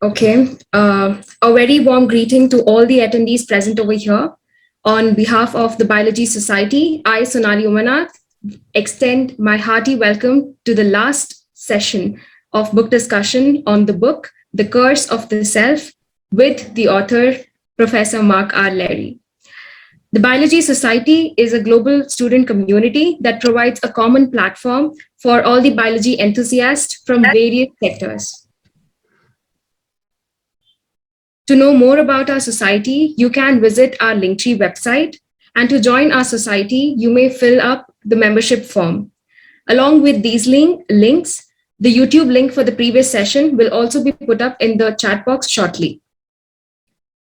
Okay. A very warm greeting to all the attendees present over here. On behalf of the Biology Society, I, Sonali Umanath, extend my hearty welcome to the last session of book discussion on the book, The Curse of the Self, with the author, Professor Mark R. Leary. The Biology Society is a global student community that provides a common platform for all the biology enthusiasts from various sectors. To know more about our society, you can visit our Linktree website. And to join our society, you may fill up the membership form. Along with these links, the YouTube link for the previous session will also be put up in the chat box shortly.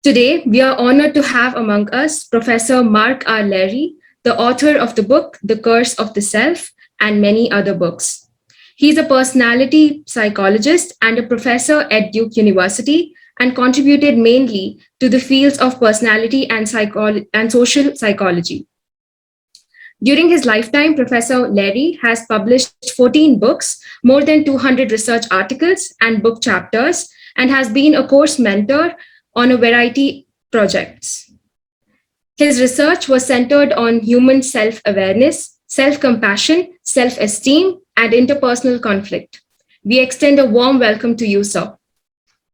Today, we are honored to have among us Professor Mark R. Leary, the author of the book, The Curse of the Self, and many other books. He's a personality psychologist and a professor at Duke University and contributed mainly to the fields of personality and social psychology. During his lifetime, Professor Leary has published 14 books, more than 200 research articles and book chapters, and has been a course mentor on a variety of projects. His research was centered on human self-awareness, self-compassion, self-esteem, and interpersonal conflict. We extend a warm welcome to you, sir.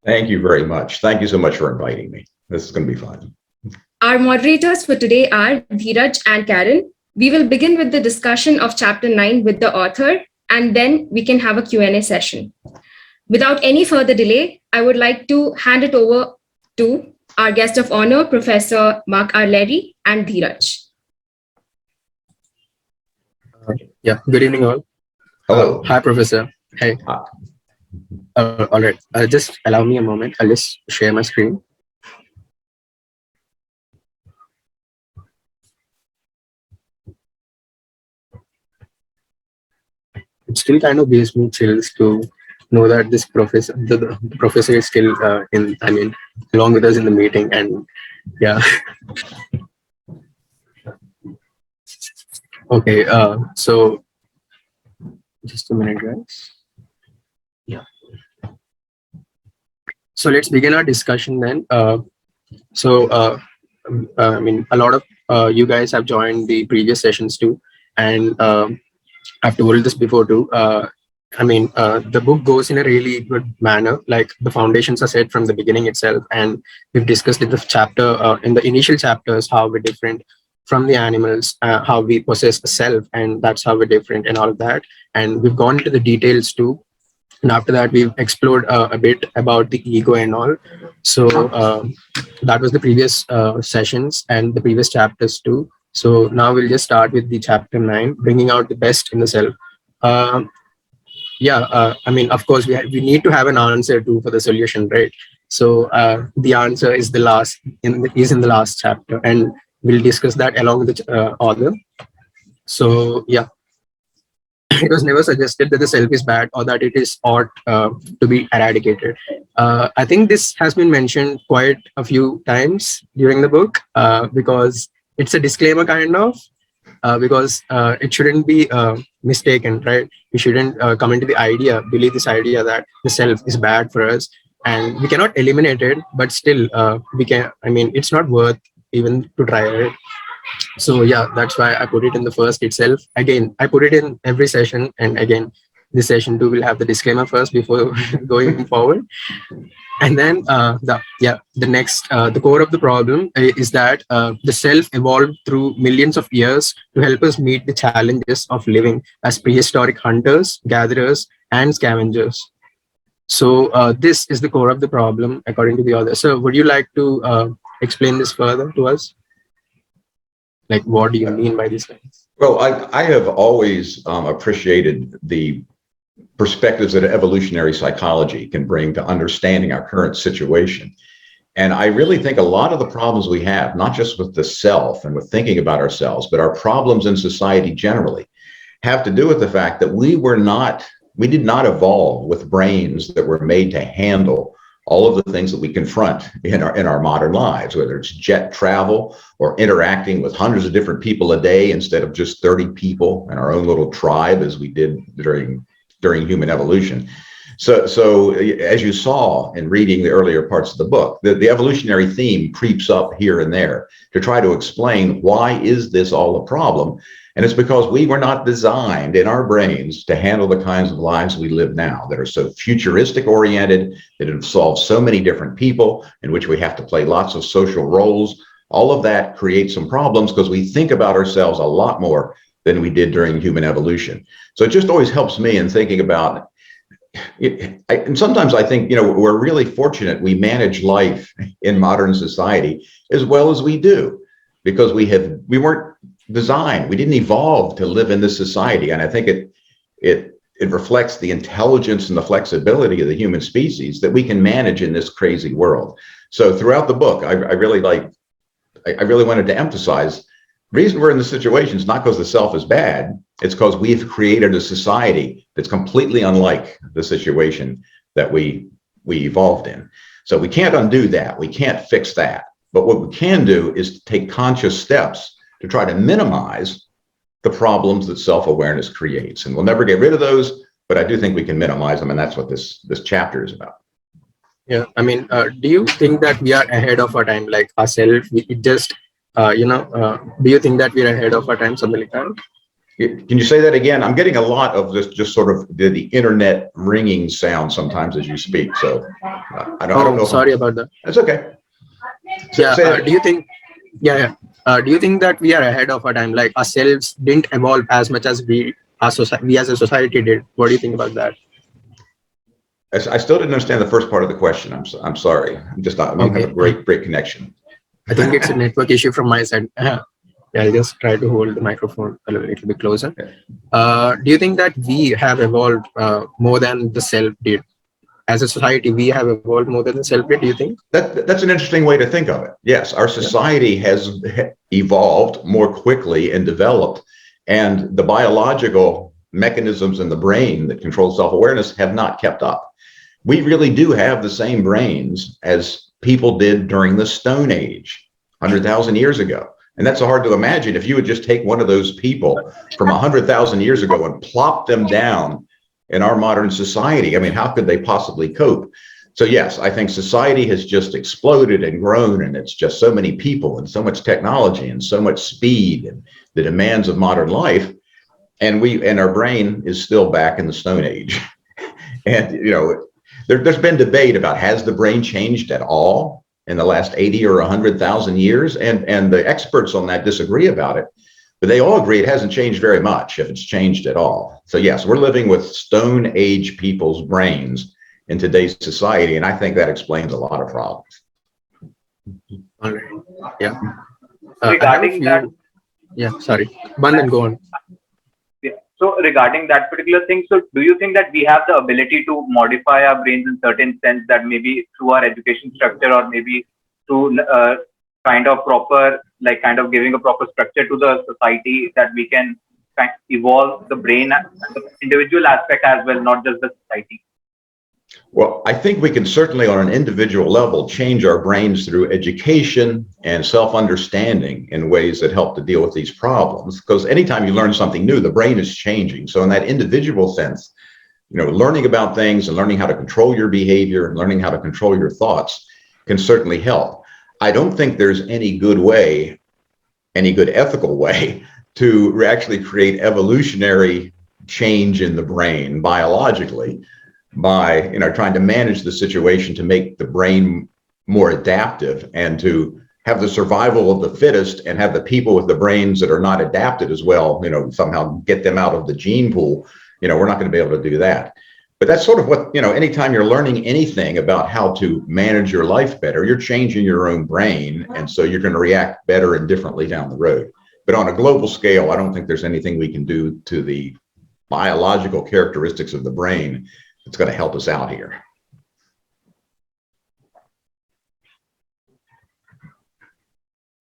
Thank you very much. Thank you so much for inviting me. This is going to be fun. Our moderators for today are Dheeraj and Karen. We will begin with the discussion of Chapter 9 with the author, and then we can have a Q&A session. Without any further delay, I would like to hand it over to our guest of honor, Professor Mark R. Leary and Dheeraj. Good evening all. Hello. Hi, Professor. Hey. Hi. All right, just allow me a moment. I'll just share my screen. It still kind of gives me chills to know that this professor, the professor is still along with us in the meeting, and yeah. Okay, so just a minute, guys. Yeah. So let's begin our discussion then. A lot of you guys have joined the previous sessions too, and I've told this before too. The book goes in a really good manner. Like the foundations are set from the beginning itself, and we've discussed in the chapter, in the initial chapters, how we're different from the animals, how we possess a self, and that's how we're different, and all of that. And we've gone into the details too. And after that, we've explored a bit about the ego and all. So that was the previous sessions and the previous chapters too. So now we'll just start with the chapter 9, bringing out the best in the self. Of course, we need to have an answer too for the solution, right? So the answer is in the last chapter, and we'll discuss that along with the author. So yeah. It was never suggested that the self is bad or that it is ought to be eradicated. I think this has been mentioned quite a few times during the book because it's a disclaimer kind of, because it shouldn't be mistaken, right? We shouldn't believe this idea that the self is bad for us and we cannot eliminate it, but still it's not worth even to try it. So yeah, that's why I put it in the first itself. Again, I put it in every session, and again, this session too will have the disclaimer first before going forward. And then the core of the problem is that the self evolved through millions of years to help us meet the challenges of living as prehistoric hunters, gatherers, and scavengers. So this is the core of the problem, according to the author. So would you like to explain this further to us? Like, what do you mean by these things? Well, I have always appreciated the perspectives that evolutionary psychology can bring to understanding our current situation. And I really think a lot of the problems we have, not just with the self and with thinking about ourselves, but our problems in society generally, have to do with the fact that we did not evolve with brains that were made to handle all of the things that we confront in our modern lives, whether it's jet travel or interacting with hundreds of different people a day instead of just 30 people in our own little tribe as we did during human evolution. So as you saw in reading the earlier parts of the book, the evolutionary theme creeps up here and there to try to explain why is this all a problem? And it's because we were not designed in our brains to handle the kinds of lives we live now that are so futuristic oriented, that involve so many different people, in which we have to play lots of social roles. All of that creates some problems because we think about ourselves a lot more than we did during human evolution. So it just always helps me in thinking about it. And sometimes I think, we're really fortunate we manage life in modern society as well as we do, because we weren't designed, we didn't evolve to live in this society. And I think it reflects the intelligence and the flexibility of the human species that we can manage in this crazy world. So throughout the book, I really wanted to emphasize the reason we're in this situation is not because the self is bad. It's because we've created a society that's completely unlike the situation that we evolved in. So we can't undo that. We can't fix that. But what we can do is take conscious steps to try to minimize the problems that self-awareness creates. And we'll never get rid of those, but I do think we can minimize them. And that's what this chapter is about. Yeah, I mean, do you think that we are ahead of our time, like ourselves? Do you think that we are ahead of our time, something like that? Can you say that again? I'm getting a lot of this, just sort of the internet ringing sound sometimes as you speak. So I don't know. Sorry about that. That's okay. Yeah. Do you think? Yeah. Do you think that we are ahead of our time? Like ourselves didn't evolve as much as we as a society did. What do you think about that? I still didn't understand the first part of the question. I'm sorry. I'm just not. I don't have a great connection. I think it's a network issue from my side. Yeah, I'll just try to hold the microphone a little bit closer. Do you think that we have evolved more than the self did? As a society, we have evolved more than the self did, do you think? That's an interesting way to think of it. Yes, our society has evolved more quickly and developed, and the biological mechanisms in the brain that control self-awareness have not kept up. We really do have the same brains as people did during the Stone Age, 100,000 years ago. And that's hard to imagine if you would just take one of those people from 100,000 years ago and plop them down in our modern society. I mean, how could they possibly cope? So yes, I think society has just exploded and grown, and it's just so many people and so much technology and so much speed and the demands of modern life. And our brain is still back in the Stone Age. And, there's been debate about, has the brain changed at all in the last 80 or 100,000 years? And the experts on that disagree about it. But they all agree it hasn't changed very much, if it's changed at all. So yes, we're living with Stone Age people's brains in today's society, and I think that explains a lot of problems. All right. Yeah. Regarding that, sorry. Bandhan, go on. Yeah. So regarding that particular thing, so do you think that we have the ability to modify our brains in certain sense, that maybe through our education structure, or maybe through kind of giving a proper structure to the society, that we can evolve the brain and the individual aspect as well, not just the society? Well, I think we can certainly on an individual level change our brains through education and self-understanding in ways that help to deal with these problems. Because anytime you learn something new, the brain is changing. So in that individual sense, learning about things and learning how to control your behavior and learning how to control your thoughts can certainly help. I don't think there's any good ethical way to actually create evolutionary change in the brain biologically by trying to manage the situation to make the brain more adaptive and to have the survival of the fittest, and have the people with the brains that are not adapted as well, somehow get them out of the gene pool. We're not going to be able to do that. But that's sort of what, anytime you're learning anything about how to manage your life better, you're changing your own brain. And so you're going to react better and differently down the road. But on a global scale, I don't think there's anything we can do to the biological characteristics of the brain that's going to help us out here.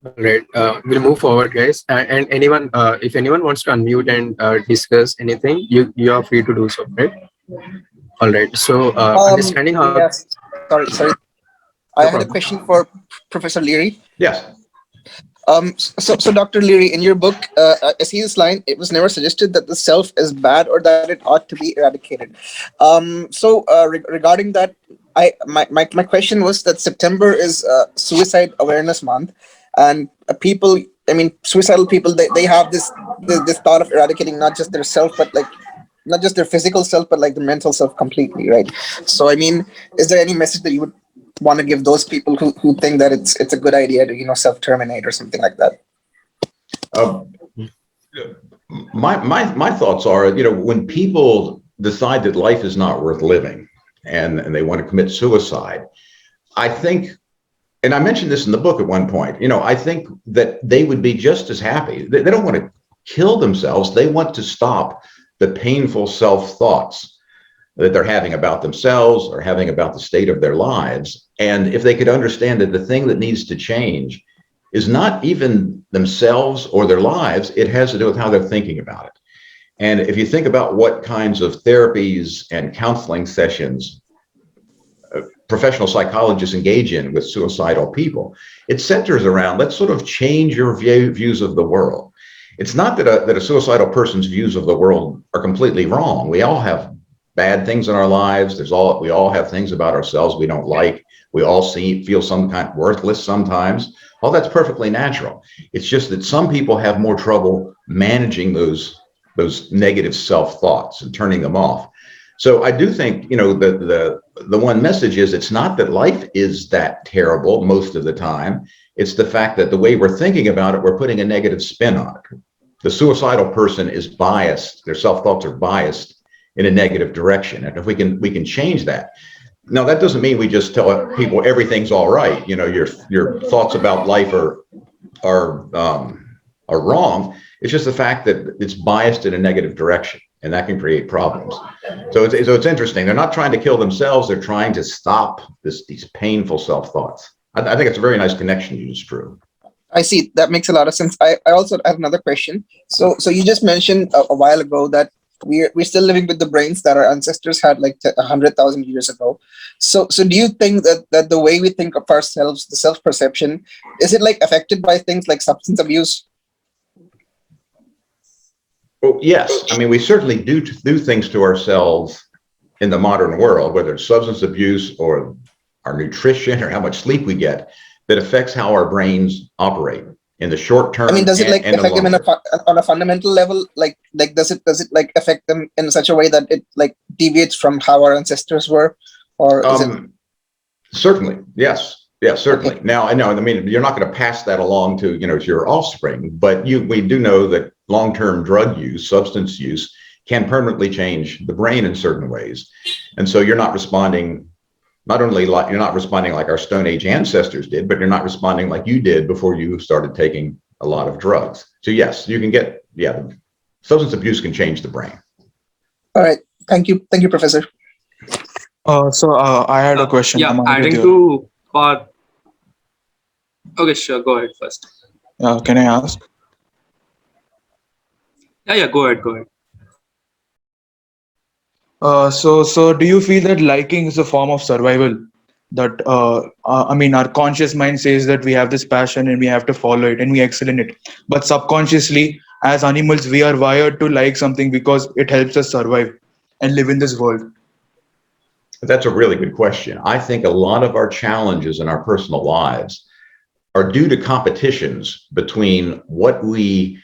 All right. We'll move forward, guys. And anyone, if anyone wants to unmute and discuss anything, you are free to do so, right? All right. So understanding how. Yes. Sorry. I had a question for Professor Leary. Yes. So, Dr. Leary, in your book, I see this line: "It was never suggested that the self is bad or that it ought to be eradicated." Regarding that, my question was that September is Suicide Awareness Month, and people, I mean, suicidal people, they have this thought of eradicating not just their self, but like not just their physical self, but like the mental self completely, right? So, I mean, is there any message that you would want to give those people who think that it's a good idea to self-terminate or something like that? Uh, my thoughts are, when people decide that life is not worth living and they want to commit suicide, I think, and I mentioned this in the book at one point, I think that they would be just as happy. They don't want to kill themselves. They want to stop the painful self-thoughts that they're having about themselves or having about the state of their lives. And if they could understand that the thing that needs to change is not even themselves or their lives, it has to do with how they're thinking about it. And if you think about what kinds of therapies and counseling sessions professional psychologists engage in with suicidal people, it centers around, let's sort of change your views of the world. It's not that a suicidal person's views of the world are completely wrong. We all have bad things in our lives. We all have things about ourselves we don't like. We all feel some kind worthless sometimes. All that's perfectly natural. It's just that some people have more trouble managing those negative self-thoughts and turning them off. So I do think, the one message is, it's not that life is that terrible most of the time. It's the fact that the way we're thinking about it, we're putting a negative spin on it. The suicidal person is biased. Their self-thoughts are biased in a negative direction. And if we can change that. Now, that doesn't mean we just tell people everything's all right. Your thoughts about life are wrong. It's just the fact that it's biased in a negative direction, and that can create problems. So it's interesting. They're not trying to kill themselves. They're trying to stop these painful self-thoughts. I think it's a very nice connection you just drew. I see. That makes a lot of sense. I also have another question. So you just mentioned a while ago that we're still living with the brains that our ancestors had like 100,000 years ago. So do you think that the way we think of ourselves, the self-perception, is it like affected by things like substance abuse? Well, yes. I mean, we certainly do things to ourselves in the modern world, whether it's substance abuse or our nutrition or how much sleep we get, that affects how our brains operate in the short term. I mean, does it like affect them on a fundamental level? Like does it like affect them in such a way that it like deviates from how our ancestors were, or is it? Certainly, yes. Yeah, certainly. Okay. Now, I know, I mean, you're not going to pass that along to your offspring, but we do know that long-term drug use, substance use, can permanently change the brain in certain ways. And so you're not responding, you're not responding like our Stone Age ancestors did, but you're not responding like you did before you started taking a lot of drugs. So yes, you can substance abuse can change the brain. All right. Thank you, Professor. I had a question. Yeah, adding to part. Okay, sure. Go ahead first. Can I ask? Yeah. Go ahead. So do you feel that liking is a form of survival? That I mean, our conscious mind says that we have this passion and we have to follow it and we excel in it. But subconsciously, as animals, we are wired to like something because it helps us survive and live in this world. That's a really good question. I think a lot of our challenges in our personal lives are due to competitions between what we,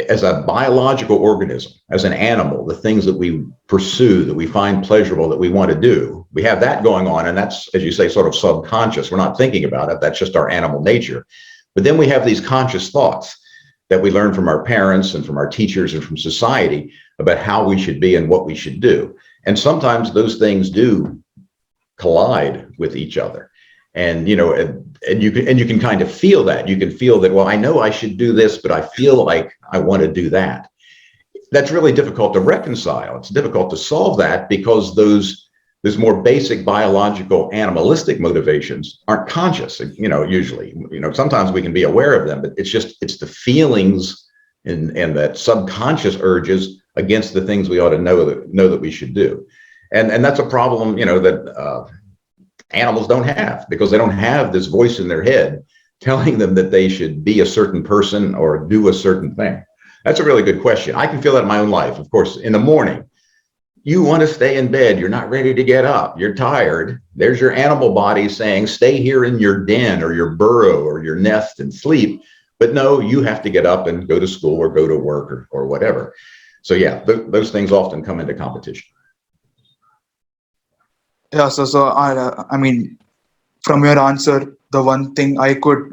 as a biological organism, as an animal, the things that we pursue, that we find pleasurable, that we want to do. We have that going on, and that's, as you say, sort of subconscious. We're not thinking about it. That's just our animal nature. But then we have these conscious thoughts that we learn from our parents and from our teachers and from society about how we should be and what we should do. And sometimes those things do collide with each other. And you can kind of feel that. You can feel that, well, I know I should do this, but I feel like I want to do that. That's really difficult to reconcile. It's difficult to solve that because those more basic biological animalistic motivations aren't conscious, usually. Sometimes we can be aware of them, but it's the feelings and that subconscious urges against the things we ought to know that we should do. And that's a problem, that animals don't have, because they don't have this voice in their head telling them that they should be a certain person or do a certain thing? That's a really good question. I can feel that in my own life. Of course, in the morning, you want to stay in bed. You're not ready to get up. You're tired. There's your animal body saying, stay here in your den or your burrow or your nest and sleep. But no, you have to get up and go to school or go to work or whatever. So yeah, those things often come into competition. Yeah, I mean, from your answer, the one thing I could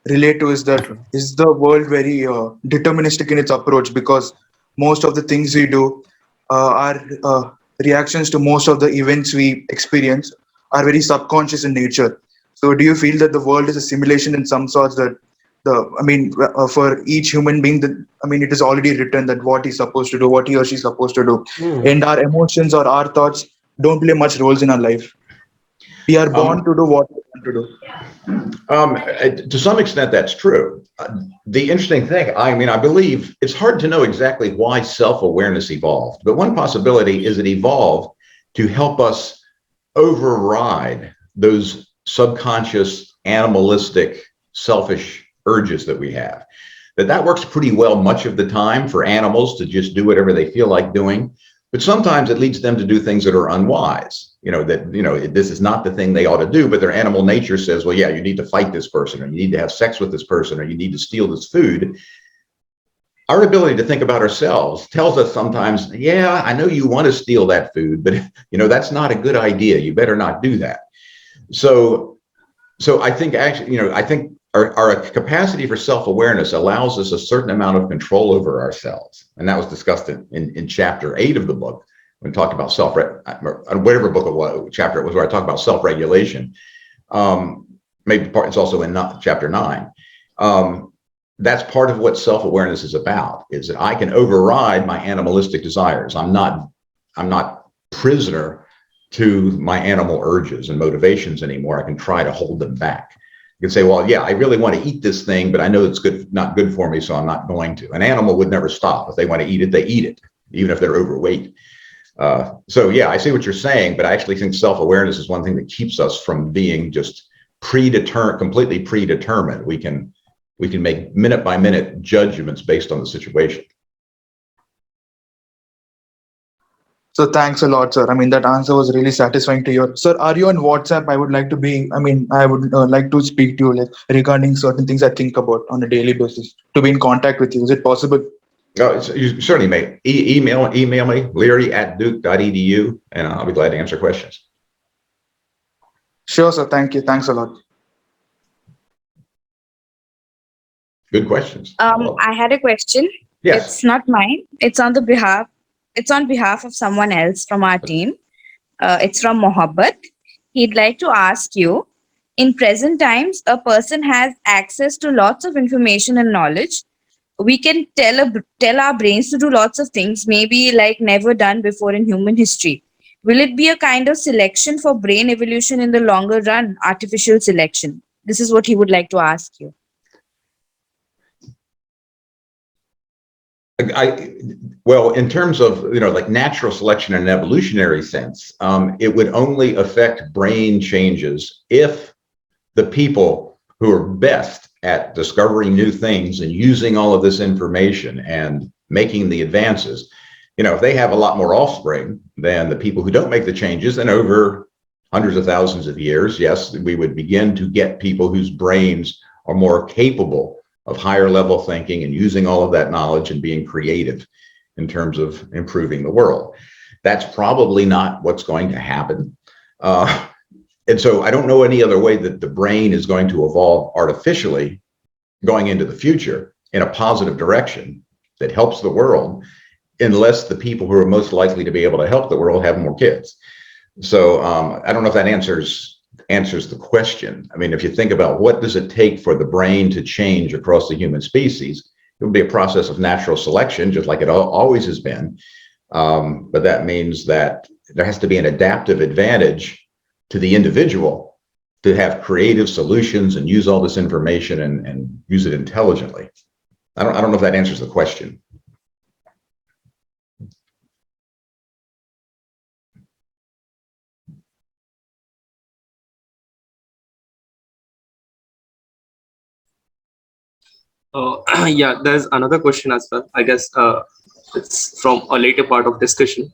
relate to is that is the world very deterministic in its approach, because most of the things we do are reactions to most of the events we experience are very subconscious in nature. So, do you feel that the world is a simulation in some sorts, that for each human being, that it is already written that what he's supposed to do, what he or she's supposed to do, and our emotions or our thoughts don't play much roles in our life. We are born to do what we want to do. To some extent, that's true. The interesting thing, I believe it's hard to know exactly why self-awareness evolved, but one possibility is it evolved to help us override those subconscious, animalistic, selfish urges that we have. That works pretty well much of the time for animals to just do whatever they feel like doing. But sometimes it leads them to do things that are unwise, this is not the thing they ought to do, but their animal nature says, well, yeah, you need to fight this person, or you need to have sex with this person, or you need to steal this food. Our ability to think about ourselves tells us sometimes, yeah, I know you want to steal that food, but that's not a good idea. You better not do that. So I think actually, our capacity for self-awareness allows us a certain amount of control over ourselves. And that was discussed in chapter 8 of the book, when we talked about whatever book it was, chapter it was, where I talk about self-regulation. It's also in chapter 9. That's part of what self-awareness is about, is that I can override my animalistic desires. I'm not prisoner to my animal urges and motivations anymore. I can try to hold them back. You can say, well, yeah, I really want to eat this thing, but I know it's not good for me, so I'm not going to. An animal would never stop. If they want to eat it, they eat it, even if they're overweight. So yeah, I see what you're saying, but I actually think self-awareness is one thing that keeps us from being just completely predetermined. We can make minute by minute judgments based on the situation. So thanks a lot, sir. That answer was really satisfying to hear. Sir, are you on WhatsApp? I would like to like to speak to you regarding certain things I think about on a daily basis, to be in contact with you. Is it possible? You certainly may. Email me, leary@duke.edu, and I'll be glad to answer questions. Sure, sir. Thank you. Thanks a lot. Good questions. I had a question. Yes. It's not mine. It's on behalf of someone else from our team. It's from Mohabbat. He'd like to ask you, in present times, a person has access to lots of information and knowledge. We can tell our brains to do lots of things, maybe like never done before in human history. Will it be a kind of selection for brain evolution in the longer run, artificial selection? This is what he would like to ask you. Well, in terms of, like natural selection in an evolutionary sense, it would only affect brain changes if the people who are best at discovering new things and using all of this information and making the advances, if they have a lot more offspring than the people who don't make the changes, then over hundreds of thousands of years, yes, we would begin to get people whose brains are more capable of higher level thinking and using all of that knowledge and being creative in terms of improving the world. That's probably not what's going to happen. And so I don't know any other way that the brain is going to evolve artificially going into the future in a positive direction that helps the world, unless the people who are most likely to be able to help the world have more kids. So I don't know if that answers the question. If you think about what does it take for the brain to change across the human species, it would be a process of natural selection, just like it always has been. But that means that there has to be an adaptive advantage to the individual to have creative solutions and use all this information and use it intelligently. I don't know if that answers the question. Yeah, there's another question as well. I guess it's from a later part of discussion,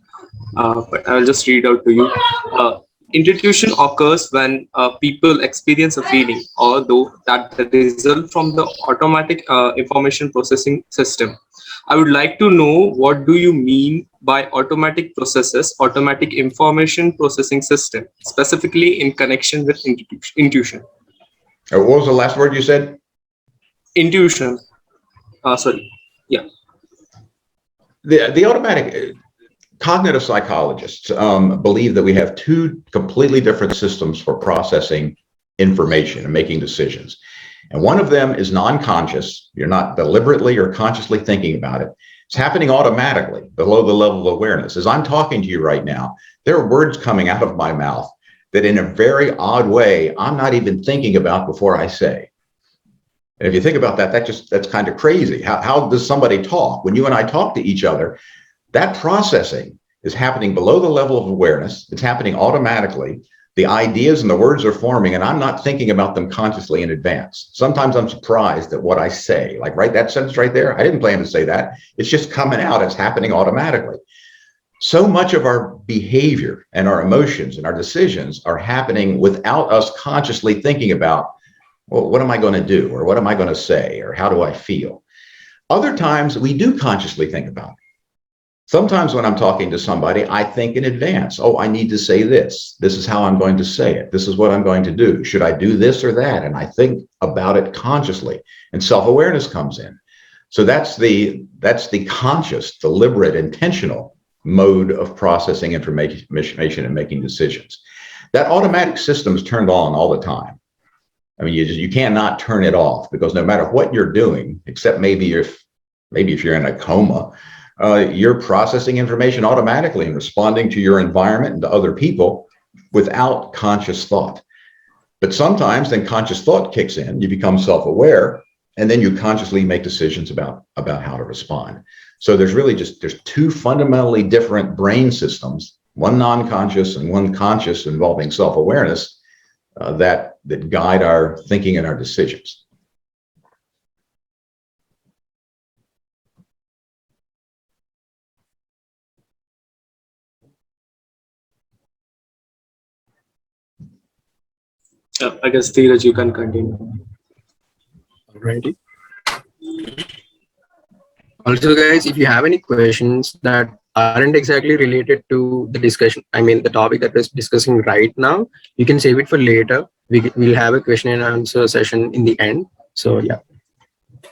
but I'll just read out to you. Intuition occurs when people experience a feeling, although that the result from the automatic information processing system. I would like to know, what do you mean by automatic processes, automatic information processing system, specifically in connection with intuition? What was the last word you said? Intuition. Sorry. Yeah. The automatic cognitive psychologists believe that we have two completely different systems for processing information and making decisions. And one of them is non-conscious. You're not deliberately or consciously thinking about it. It's happening automatically below the level of awareness. As I'm talking to you right now, there are words coming out of my mouth that in a very odd way, I'm not even thinking about before I say. And if you think about that, that's kind of crazy. How does somebody talk? When you and I talk to each other, that processing is happening below the level of awareness. It's happening automatically. The ideas and the words are forming, and I'm not thinking about them consciously in advance. Sometimes I'm surprised at what I say. Like, right, that sentence right there, I didn't plan to say that. It's just coming out. It's happening automatically. So much of our behavior and our emotions and our decisions are happening without us consciously thinking about, well, what am I going to do? Or what am I going to say? Or how do I feel? Other times we do consciously think about it. Sometimes when I'm talking to somebody, I think in advance, oh, I need to say this. This is how I'm going to say it. This is what I'm going to do. Should I do this or that? And I think about it consciously, and self-awareness comes in. So that's the conscious, deliberate, intentional mode of processing information and making decisions. That automatic system is turned on all the time. I mean, you cannot turn it off, because no matter what you're doing, except maybe if you're in a coma, you're processing information automatically and responding to your environment and to other people without conscious thought. But sometimes then conscious thought kicks in, you become self-aware, and then you consciously make decisions about how to respond. So there's two fundamentally different brain systems, one non-conscious and one conscious, involving self-awareness, that guide our thinking and our decisions. I guess, Dheeraj, you can continue. Alrighty. Also, guys, if you have any questions that aren't exactly related to the discussion, I mean, the topic that we're discussing right now, you can save it for later. We'll have a question and answer session in the end. So, yeah.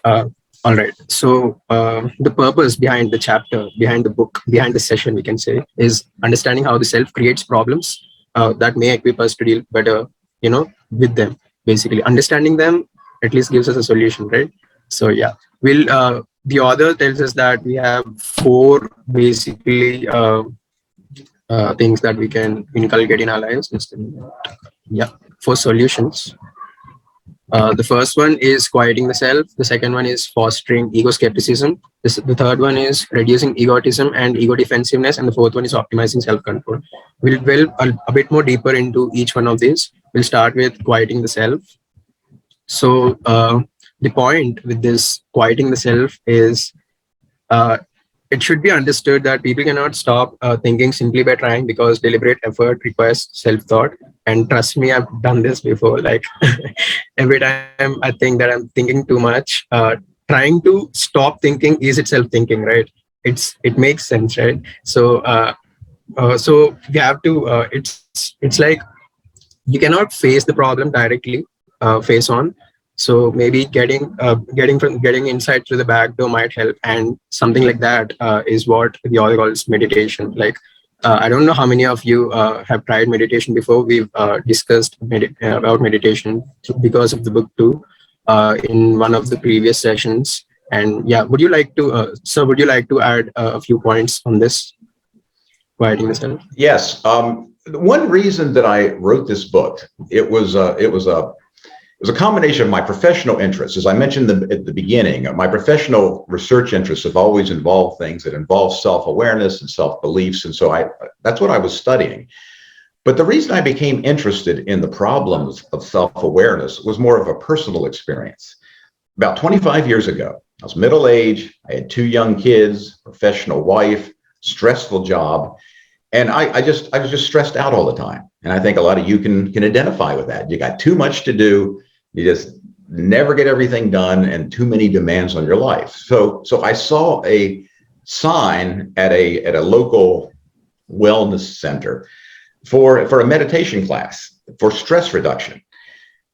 All right. So the purpose behind the chapter, behind the book, behind the session, we can say, is understanding how the self creates problems that may equip us to deal better, with them. Basically, understanding them at least gives us a solution, right? So yeah, the author tells us that we have four basically things that we can inculcate in our lives. Yeah, four solutions. The first one is quieting the self. The second one is fostering ego skepticism. The third one is reducing egotism and ego defensiveness. And the fourth one is optimizing self-control. We'll delve a bit more deeper into each one of these. We'll start with quieting the self. So the point with this quieting the self is it should be understood that people cannot stop thinking simply by trying, because deliberate effort requires self-thought. And trust me, I've done this before. Like every time I think that I'm thinking too much, trying to stop thinking is itself thinking, right? It makes sense, right? So so we have to. It's like you cannot face the problem directly, face on. So maybe getting inside through the back door might help, and something like that is what the author calls meditation. Like I don't know how many of you have tried meditation before. We've discussed about meditation because of the book too in one of the previous sessions. And yeah, would you like to, sir? Would you like to add a few points on this? Quieting the self. Yes. One reason that I wrote this book, it was a combination of my professional interests. As I mentioned at the beginning, my professional research interests have always involved things that involve self-awareness and self-beliefs. And so that's what I was studying. But the reason I became interested in the problems of self-awareness was more of a personal experience. about 25 years ago. I was middle-aged. I had 2 young kids, professional wife, stressful job. And I was just stressed out all the time. And I think a lot of you can identify with that. You got too much to do. You just never get everything done and too many demands on your life. So I saw a sign at a local wellness center for a meditation class for stress reduction.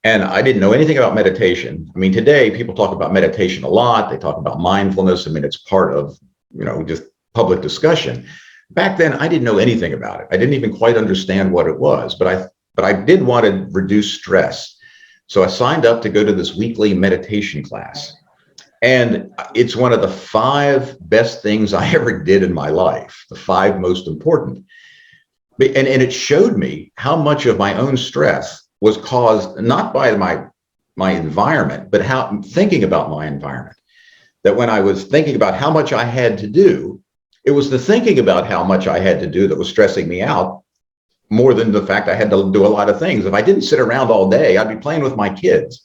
And I didn't know anything about meditation. I mean, today people talk about meditation a lot. They talk about mindfulness. I mean, it's part of, just public discussion. Back then, I didn't know anything about it. I didn't even quite understand what it was, but I did want to reduce stress. So I signed up to go to this weekly meditation class. And it's one of the 5 best things I ever did in my life, the 5 most important. And it showed me how much of my own stress was caused not by my environment, but how thinking about my environment. That when I was thinking about how much I had to do, it was the thinking about how much I had to do that was stressing me out more than the fact I had to do a lot of things. If I didn't sit around all day, I'd be playing with my kids.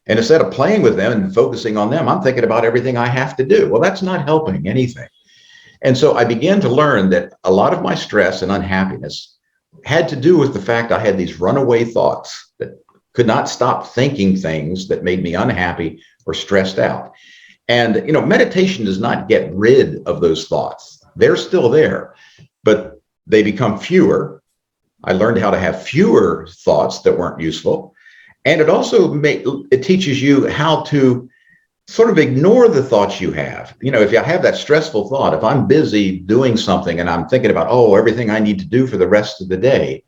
And instead of playing with them and focusing on them, I'm thinking about everything I have to do. Well, that's not helping anything. And so I began to learn that a lot of my stress and unhappiness had to do with the fact I had these runaway thoughts that could not stop thinking things that made me unhappy or stressed out. And, meditation does not get rid of those thoughts. They're still there, but they become fewer. I learned how to have fewer thoughts that weren't useful. And it also it teaches you how to sort of ignore the thoughts you have. If you have that stressful thought, if I'm busy doing something and I'm thinking about, everything I need to do for the rest of the day,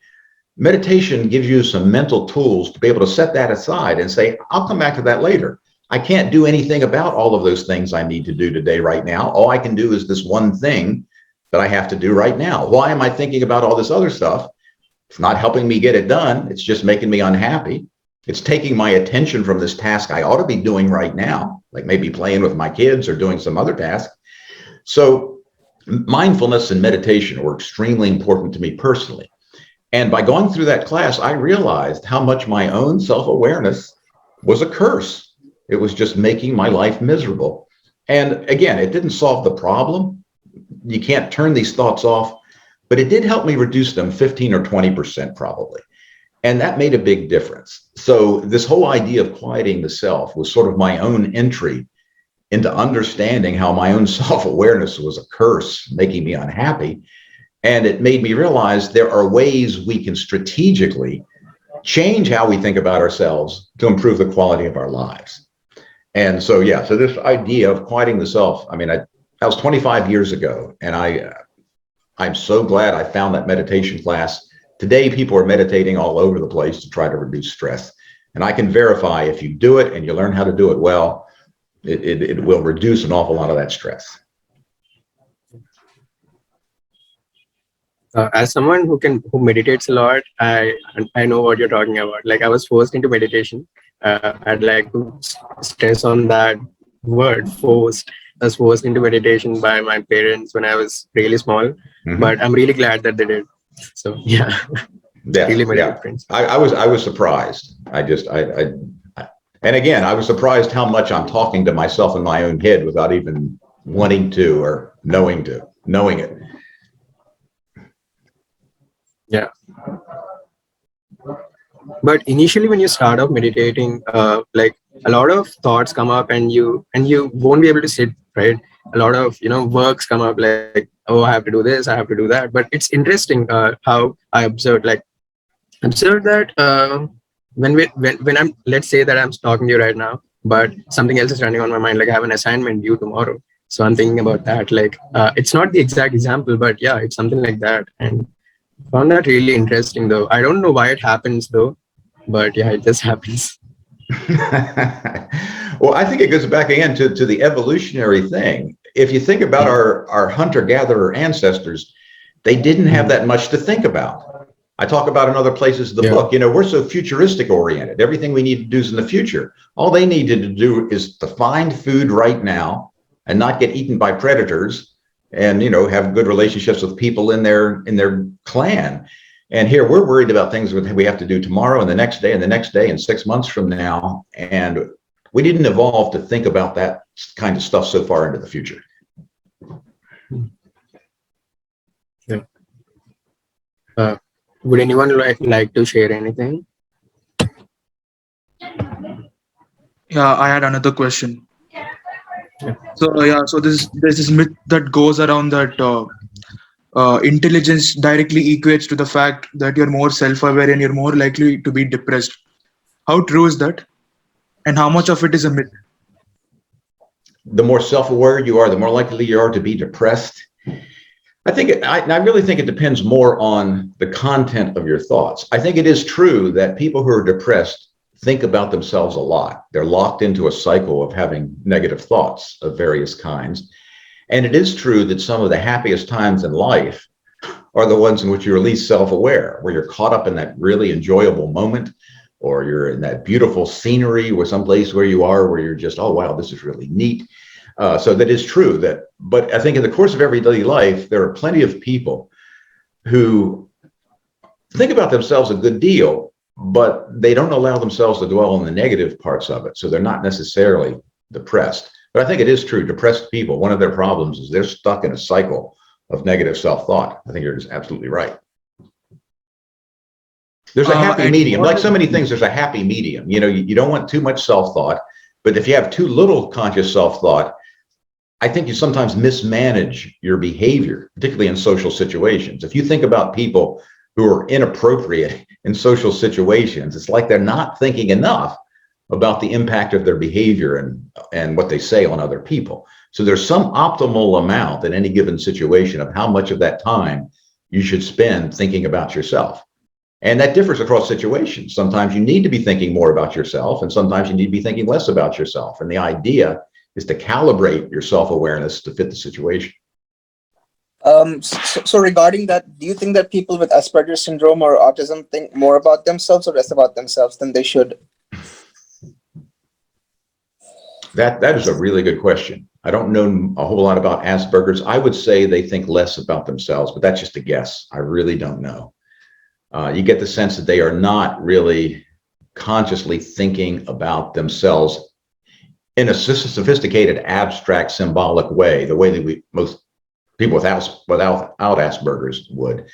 meditation gives you some mental tools to be able to set that aside and say, I'll come back to that later. I can't do anything about all of those things I need to do today right now. All I can do is this one thing that I have to do right now. Why am I thinking about all this other stuff? It's not helping me get it done. It's just making me unhappy. It's taking my attention from this task I ought to be doing right now, like maybe playing with my kids or doing some other task. So mindfulness and meditation were extremely important to me personally. And by going through that class, I realized how much my own self-awareness was a curse. It was just making my life miserable. And again, it didn't solve the problem. You can't turn these thoughts off, but it did help me reduce them 15 or 20% probably. And that made a big difference. So this whole idea of quieting the self was sort of my own entry into understanding how my own self-awareness was a curse, making me unhappy. And it made me realize there are ways we can strategically change how we think about ourselves to improve the quality of our lives. And so, so this idea of quieting the self, I mean, that was 25 years ago. And I'm so glad I found that meditation class. Today, people are meditating all over the place to try to reduce stress. And I can verify if you do it and you learn how to do it well, it will reduce an awful lot of that stress. As someone who meditates a lot, I know what you're talking about. Like, I was forced into meditation. I'd like to stress on that word, forced. I was forced into meditation by my parents when I was really small, but I'm really glad that they did. So really made a difference. I was surprised. And again, I was surprised how much I'm talking to myself in my own head without even wanting to or knowing it. Yeah. But initially, when you start off meditating, like a lot of thoughts come up, and you won't be able to sit, right? A lot of works come up, like, oh, I have to do this, I have to do that. But it's interesting how I observed that when I'm, let's say that I'm talking to you right now, but something else is running on my mind, like I have an assignment due tomorrow, so I'm thinking about that. Like, it's not the exact example, but yeah, it's something like that. And found that really interesting, though. I don't know why it happens, though, but yeah, it just happens. Well, I think it goes back again to the evolutionary thing. If you think about our hunter-gatherer ancestors, they didn't have that much to think about. I talk about in other places in the book, we're so futuristic oriented. Everything we need to do is in the future. All they needed to do is to find food right now and not get eaten by predators and, have good relationships with people in their clan. And here we're worried about things we have to do tomorrow and the next day and the next day and 6 months from now. And we didn't evolve to think about that kind of stuff so far into the future. Yeah. Would anyone like to share anything? Yeah, I had another question. Yeah. So there's this myth that goes around that intelligence directly equates to the fact that you're more self-aware and you're more likely to be depressed. How true is that? And how much of it is a myth? The more self-aware you are, the more likely you are to be depressed. I really think it depends more on the content of your thoughts. I think it is true that people who are depressed think about themselves a lot. They're locked into a cycle of having negative thoughts of various kinds. And it is true that some of the happiest times in life are the ones in which you're least self-aware, where you're caught up in that really enjoyable moment, or you're in that beautiful scenery or someplace where you are, where you're just, oh, wow, this is really neat. So that is true. But I think in the course of everyday life, there are plenty of people who think about themselves a good deal, but they don't allow themselves to dwell on the negative parts of it. So they're not necessarily depressed. But I think it is true. Depressed people, one of their problems is they're stuck in a cycle of negative self-thought. I think you're just absolutely right. There's a happy medium. Like so many things, there's a happy medium. You know, you don't want too much self-thought, but if you have too little conscious self-thought, I think you sometimes mismanage your behavior, particularly in social situations. If you think about people who are inappropriate in social situations, it's like they're not thinking enough about the impact of their behavior and what they say on other people. So there's some optimal amount in any given situation of how much of that time you should spend thinking about yourself. And that differs across situations. Sometimes you need to be thinking more about yourself, and sometimes you need to be thinking less about yourself. And the idea is to calibrate your self-awareness to fit the situation. So regarding that, do you think that people with Asperger's syndrome or autism think more about themselves or less about themselves than they should? That is a really good question. I don't know a whole lot about Asperger's. I would say they think less about themselves, but that's just a guess. I really don't know. You get the sense that they are not really consciously thinking about themselves in a sophisticated, abstract, symbolic way, the way that most people without Asperger's would.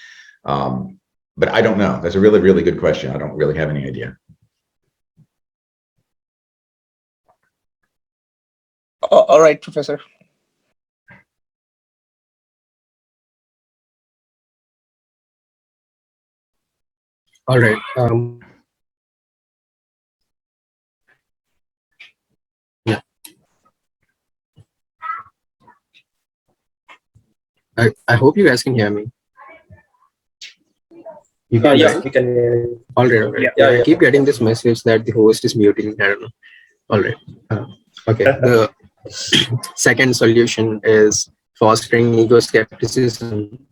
But I don't know. That's a really, really good question. I don't really have any idea. All right, Professor. All right. Yeah. I hope you guys can hear me. You can, yeah, right? we can hear you. All right. Yeah. I keep getting this message that the host is muting. I don't know. All right. Okay. The second solution is fostering ego skepticism.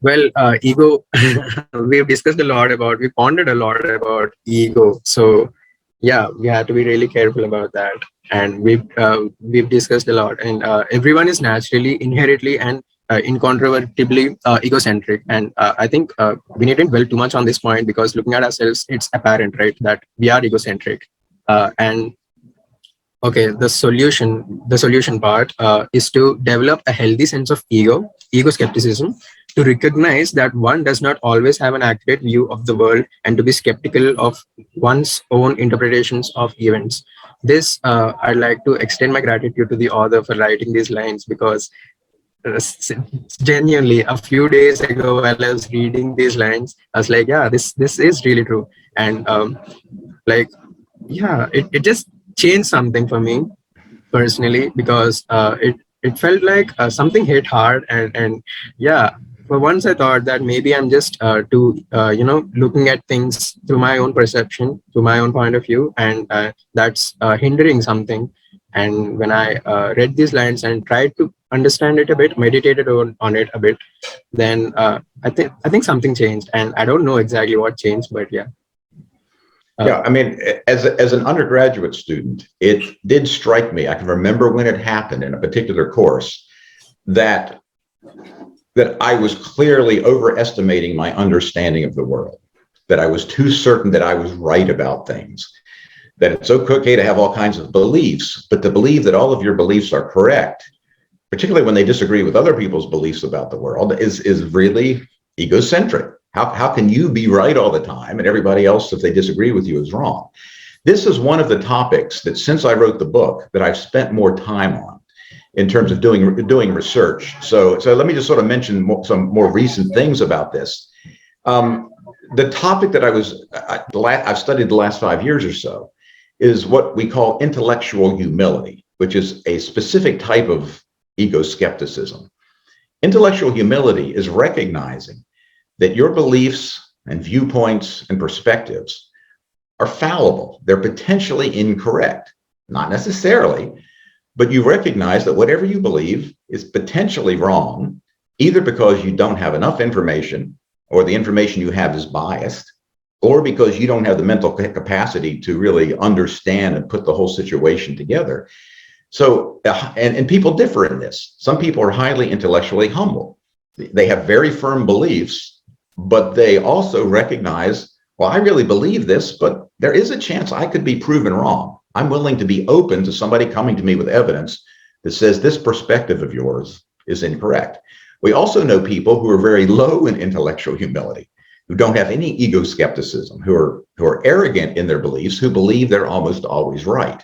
Well, ego, we've discussed a lot about, we pondered a lot about ego. So yeah, we have to be really careful about that. And we've discussed a lot, and everyone is naturally, inherently, and incontrovertibly egocentric. And I think we needn't dwell too much on this point, because looking at ourselves, it's apparent, right, that we are egocentric. And okay, the solution part is to develop a healthy sense of ego skepticism, to recognize that one does not always have an accurate view of the world, and to be skeptical of one's own interpretations of events. This, I'd like to extend my gratitude to the author for writing these lines, because genuinely, a few days ago while I was reading these lines, I was like, yeah, this is really true. And like, yeah, it just changed something for me personally, because it felt like something hit hard, and yeah, for once I thought that maybe I'm just looking at things through my own perception, through my own point of view, and that's hindering something. And when I read these lines and tried to understand it a bit, meditated on it a bit, then I think something changed, and I don't know exactly what changed, but yeah. Yeah, I mean, as an undergraduate student, it did strike me. I can remember when it happened in a particular course that I was clearly overestimating my understanding of the world, that I was too certain that I was right about things, that it's okay to have all kinds of beliefs, but to believe that all of your beliefs are correct, particularly when they disagree with other people's beliefs about the world, is really egocentric. How can you be right all the time and everybody else, if they disagree with you, is wrong? This is one of the topics that, since I wrote the book, that I've spent more time on in terms of doing research. So let me just sort of mention some more recent things about this. The topic that I've studied the last 5 years or so is what we call intellectual humility, which is a specific type of ego skepticism. Intellectual humility is recognizing that your beliefs and viewpoints and perspectives are fallible. They're potentially incorrect, not necessarily, but you recognize that whatever you believe is potentially wrong, either because you don't have enough information, or the information you have is biased, or because you don't have the mental capacity to really understand and put the whole situation together. So, and people differ in this. Some people are highly intellectually humble. They have very firm beliefs, but they also recognize, well, I really believe this, but there is a chance I could be proven wrong. I'm willing to be open to somebody coming to me with evidence that says this perspective of yours is incorrect. We also know people who are very low in intellectual humility, who don't have any ego skepticism, who are arrogant in their beliefs, who believe they're almost always right.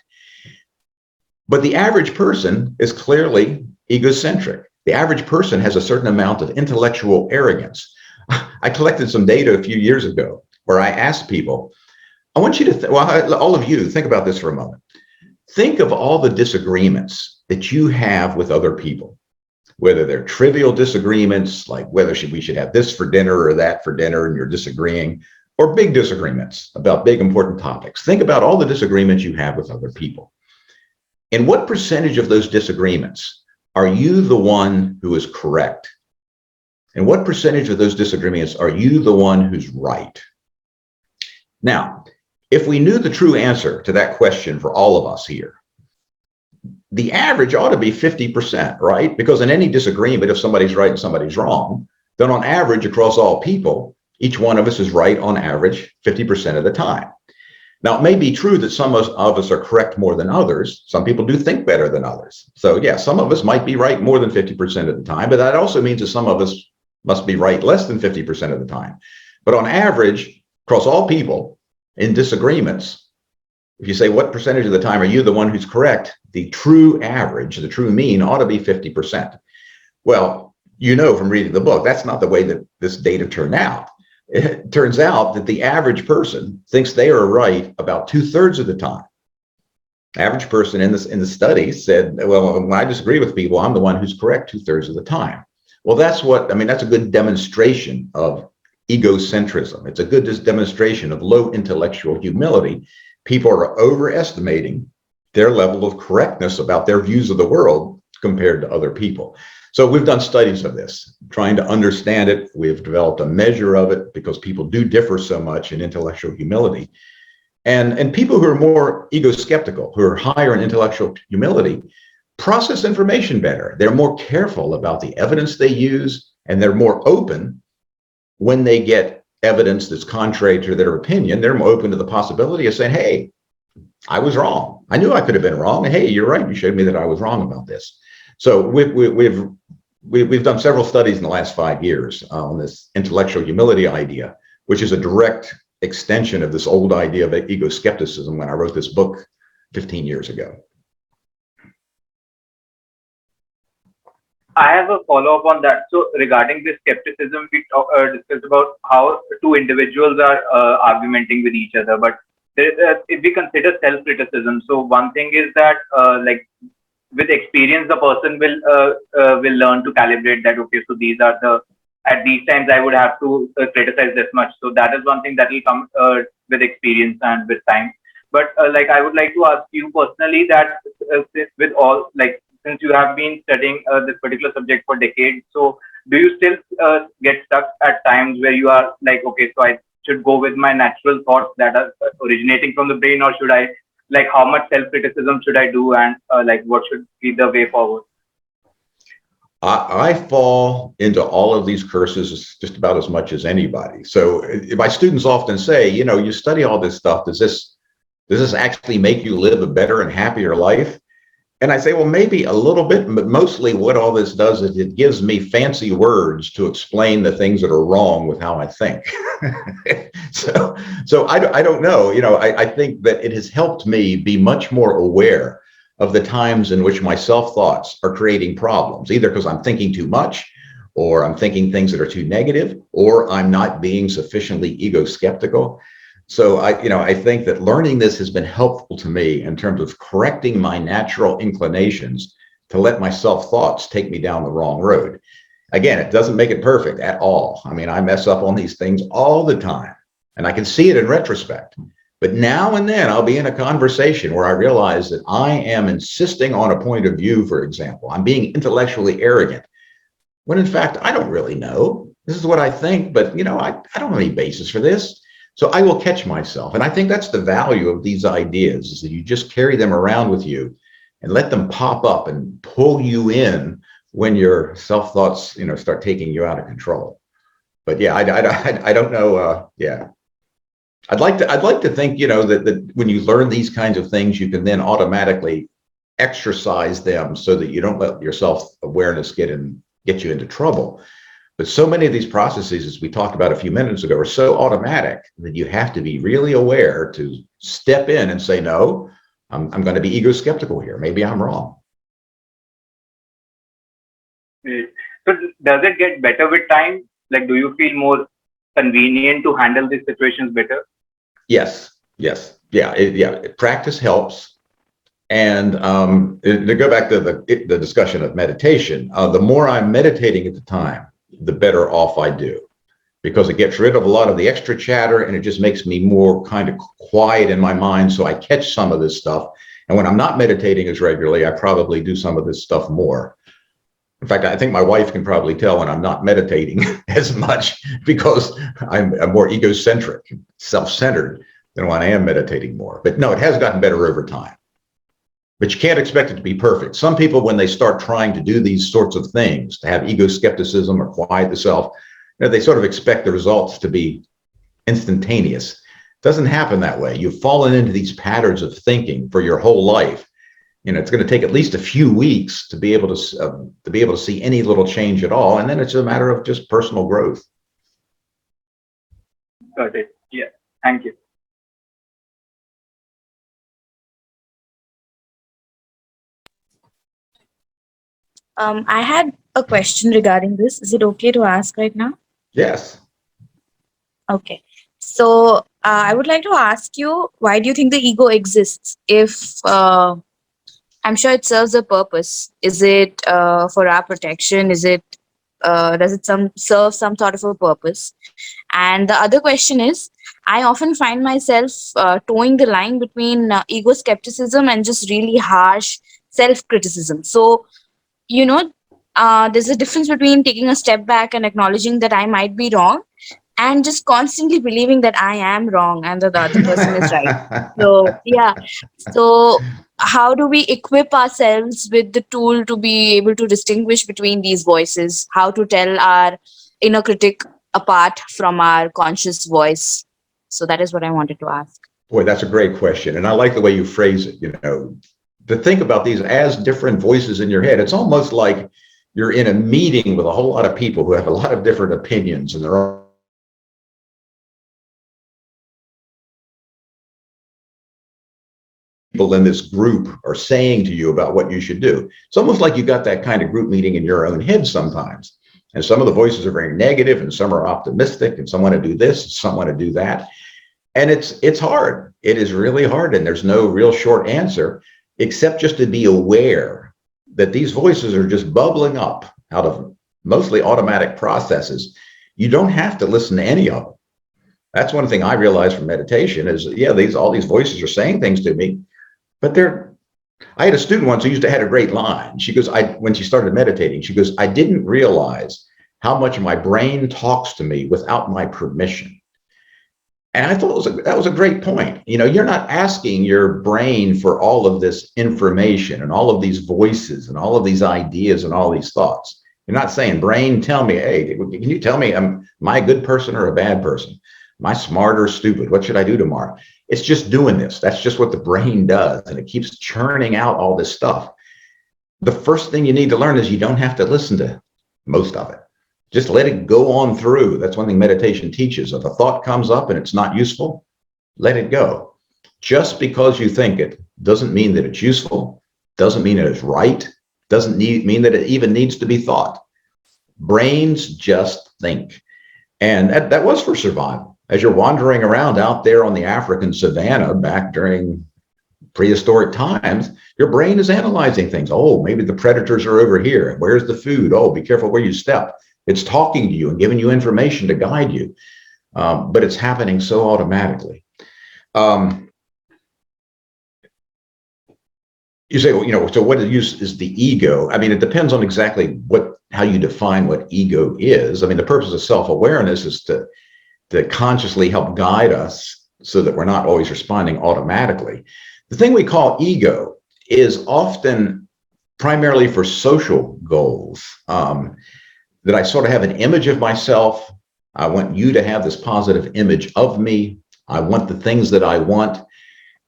But the average person is clearly egocentric. The average person has a certain amount of intellectual arrogance. I collected some data a few years ago where I asked people, I want you to, all of you, think about this for a moment. Think of all the disagreements that you have with other people, whether they're trivial disagreements, like whether we should have this for dinner or that for dinner, and you're disagreeing, or big disagreements about big important topics. Think about all the disagreements you have with other people. And what percentage of those disagreements are you the one who is correct? And what percentage of those disagreements are you the one who's right? Now, if we knew the true answer to that question for all of us here, the average ought to be 50%, right? Because in any disagreement, if somebody's right and somebody's wrong, then on average across all people, each one of us is right on average 50% of the time. Now, it may be true that some of us are correct more than others. Some people do think better than others. So yeah, some of us might be right more than 50% of the time, but that also means that some of us must be right less than 50% of the time. But on average, across all people in disagreements, if you say what percentage of the time are you the one who's correct, the true average, the true mean ought to be 50%. Well, you know from reading the book, that's not the way that this data turned out. It turns out that the average person thinks they are right about 2/3 of the time. Average person in the study said, well, when I disagree with people, I'm the one who's correct 2/3 of the time. Well, that's a good demonstration of egocentrism. It's a good demonstration of low intellectual humility. People are overestimating their level of correctness about their views of the world compared to other people. So we've done studies of this, trying to understand it. We've developed a measure of it because people do differ so much in intellectual humility. And people who are more ego skeptical, who are higher in intellectual humility, process information better. They're more careful about the evidence they use, and they're more open when they get evidence that's contrary to their opinion. They're more open to the possibility of saying, hey, I was wrong. I knew I could have been wrong. And hey, you're right. You showed me that I was wrong about this. So we've done several studies in the last 5 years on this intellectual humility idea, which is a direct extension of this old idea of ego skepticism when I wrote this book 15 years ago. I have a follow-up on that. So regarding this skepticism, we discussed about how two individuals are argumenting with each other. But if we consider self-criticism, so one thing is that like with experience, the person will learn to calibrate that. Okay, so these are at these times I would have to criticize this much. So that is one thing that will come with experience and with time. But like I would like to ask you personally that with all like, since you have been studying this particular subject for decades, so do you still get stuck at times where you are like, okay, so I should go with my natural thoughts that are originating from the brain, or should I, like, how much self-criticism should I do, and like what should be the way forward? I fall into all of these curses just about as much as anybody. So my students often say, you know, you study all this stuff, does this Does this actually make you live a better and happier life? And I say, well, maybe a little bit, but mostly what all this does is it gives me fancy words to explain the things that are wrong with how I think. So I don't know. I think that it has helped me be much more aware of the times in which my self-thoughts are creating problems, either because I'm thinking too much, or I'm thinking things that are too negative, or I'm not being sufficiently ego-skeptical. So I think that learning this has been helpful to me in terms of correcting my natural inclinations to let my self-thoughts take me down the wrong road. Again, it doesn't make it perfect at all. I mean, I mess up on these things all the time, and I can see it in retrospect. But now and then I'll be in a conversation where I realize that I am insisting on a point of view, for example. I'm being intellectually arrogant, when in fact, I don't really know. This is what I think, but I don't have any basis for this. So I will catch myself. And I think that's the value of these ideas, is that you just carry them around with you and let them pop up and pull you in when your self-thoughts, start taking you out of control. But yeah, I don't know. Yeah. I'd like to think, that when you learn these kinds of things, you can then automatically exercise them so that you don't let your self-awareness get you into trouble. But so many of these processes, as we talked about a few minutes ago, are so automatic that you have to be really aware to step in and say, no, I'm going to be ego-skeptical here. Maybe I'm wrong. So does it get better with time? Like, do you feel more convenient to handle these situations better? Yes. Yeah. Practice helps. And to go back to the discussion of meditation, the more I'm meditating at the time, the better off I do, because it gets rid of a lot of the extra chatter and it just makes me more kind of quiet in my mind. So I catch some of this stuff. And when I'm not meditating as regularly, I probably do some of this stuff more. In fact, I think my wife can probably tell when I'm not meditating as much, because I'm more egocentric, self-centered than when I am meditating more. But no, it has gotten better over time. But you can't expect it to be perfect. Some people, when they start trying to do these sorts of things, to have ego skepticism or quiet the self, they sort of expect the results to be instantaneous. It doesn't happen that way. You've fallen into these patterns of thinking for your whole life. It's going to take at least a few weeks to be able to see any little change at all, and then it's a matter of just personal growth. Got it. Yeah. Thank you. I had a question regarding this. Is it okay to ask right now? Yes. Okay. So I would like to ask you, why do you think the ego exists? If I'm sure it serves a purpose. Is it for our protection? Does it serve some sort of a purpose? And the other question is, I often find myself towing the line between ego skepticism and just really harsh self-criticism. So, there's a difference between taking a step back and acknowledging that I might be wrong, and just constantly believing that I am wrong and that the other person is right. So, yeah. So, how do we equip ourselves with the tool to be able to distinguish between these voices? How to tell our inner critic apart from our conscious voice? So that is what I wanted to ask. Boy, that's a great question. And I like the way you phrase it, to think about these as different voices in your head. It's almost like you're in a meeting with a whole lot of people who have a lot of different opinions, and they're people in this group are saying to you about what you should do. It's almost like you got that kind of group meeting in your own head sometimes. And some of the voices are very negative, and some are optimistic, and some want to do this, some want to do that. And it's hard. It is really hard. And there's no real short answer, except just to be aware that these voices are just bubbling up out of mostly automatic processes. You don't have to listen to any of them. That's one thing I realized from meditation is, all these voices are saying things to me, but I had a student once who used to have a great line. She goes, when she started meditating, she goes, I didn't realize how much my brain talks to me without my permission. And I thought that was a great point. You're not asking your brain for all of this information and all of these voices and all of these ideas and all these thoughts. You're not saying, brain, tell me, hey, can you tell me, am I a good person or a bad person? Am I smart or stupid? What should I do tomorrow? It's just doing this. That's just what the brain does. And it keeps churning out all this stuff. The first thing you need to learn is you don't have to listen to most of it. Just let it go on through. That's one thing meditation teaches. If a thought comes up and it's not useful, let it go. Just because you think it doesn't mean that it's useful, doesn't mean that it's right, doesn't mean that it even needs to be thought. Brains just think. And that was for survival. As you're wandering around out there on the African savanna back during prehistoric times, your brain is analyzing things. Oh, maybe the predators are over here. Where's the food? Oh, be careful where you step. It's talking to you and giving you information to guide you. But it's happening so automatically. You say, well, so what is the ego? I mean, it depends on exactly how you define what ego is. I mean, the purpose of self-awareness is to consciously help guide us so that we're not always responding automatically. The thing we call ego is often primarily for social goals, that I sort of have an image of myself. I want you to have this positive image of me. I want the things that I want.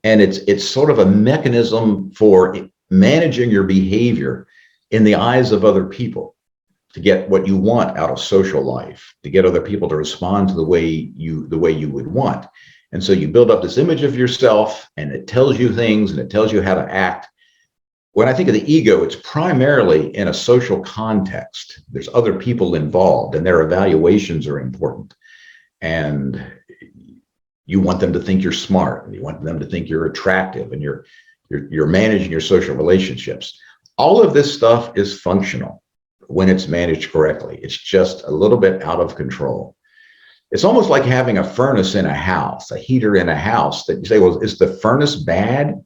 And it's sort of a mechanism for managing your behavior in the eyes of other people, to get what you want out of social life, to get other people to respond to the way you would want. And so you build up this image of yourself, and it tells you things, and it tells you how to act. When I think of the ego, it's primarily in a social context. There's other people involved, and their evaluations are important. And you want them to think you're smart, and you want them to think you're attractive, and you're managing your social relationships. All of this stuff is functional when it's managed correctly. It's just a little bit out of control. It's almost like having a furnace in a house, a heater in a house, that you say, well, is the furnace bad?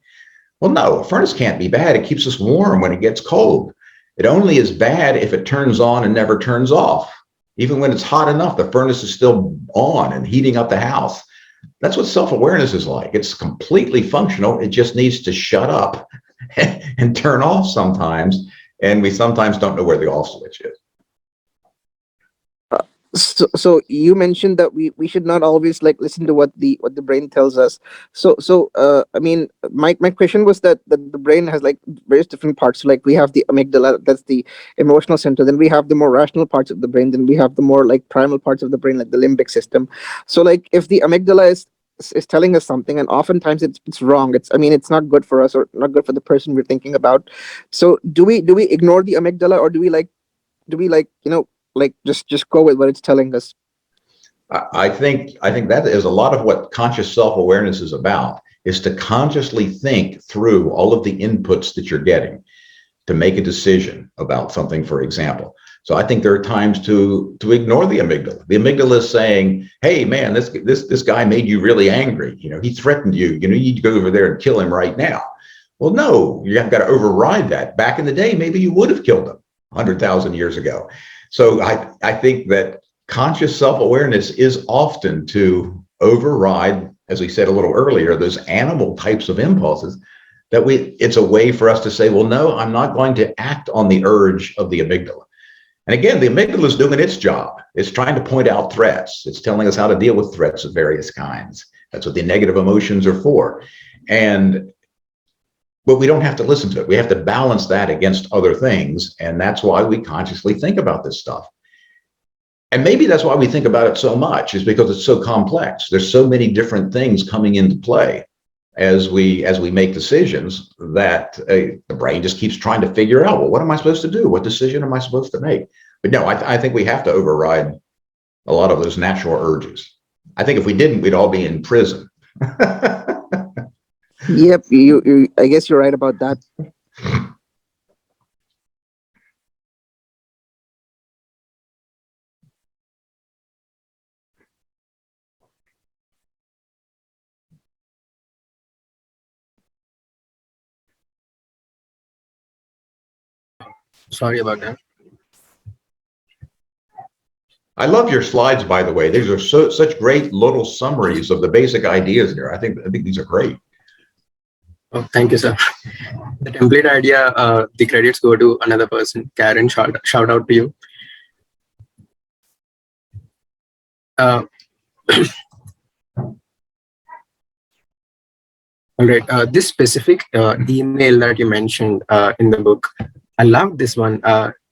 Well, no, a furnace can't be bad. It keeps us warm when it gets cold. It only is bad if it turns on and never turns off. Even when it's hot enough, the furnace is still on and heating up the house. That's what self-awareness is like. It's completely functional. It just needs to shut up and turn off sometimes. And we sometimes don't know where the off switch is. So you mentioned that we should not always like listen to what the brain tells us. So I mean, my question was that the brain has like various different parts. So like we have the amygdala, that's the emotional center. Then we have the more rational parts of the brain. Then we have the more like primal parts of the brain, like the limbic system. So like if the amygdala is telling us something, and oftentimes it's wrong. It's not good for us, or not good for the person we're thinking about. So do we ignore the amygdala, or do we like just go with what it's telling us? I think that is a lot of what conscious self-awareness is about, is to consciously think through all of the inputs that you're getting to make a decision about something, for example. So I think there are times to ignore the amygdala. The amygdala is saying, hey man, this guy made you really angry. He threatened you. You need to go over there and kill him right now. Well, no, you have got to override that. Back in the day, maybe you would have killed him 100,000 years ago. So I think that conscious self-awareness is often to override, as we said a little earlier, those animal types of impulses. It's a way for us to say, well, no, I'm not going to act on the urge of the amygdala. And again, the amygdala is doing its job. It's trying to point out threats. It's telling us how to deal with threats of various kinds. That's what the negative emotions are for. But we don't have to listen to it. We have to balance that against other things. And that's why we consciously think about this stuff. And maybe that's why we think about it so much, is because it's so complex. There's so many different things coming into play as we make decisions, that the brain just keeps trying to figure out, well, what am I supposed to do? What decision am I supposed to make? But no, I think we have to override a lot of those natural urges. I think if we didn't, we'd all be in prison. Yep, I guess you're right about that. Sorry about that. I love your slides, by the way. These are such great little summaries of the basic ideas here. I think these are great. Oh, thank you, sir. The template idea, the credits go to another person. Karen, shout out to you. All right. This specific email that you mentioned in the book, I loved this one.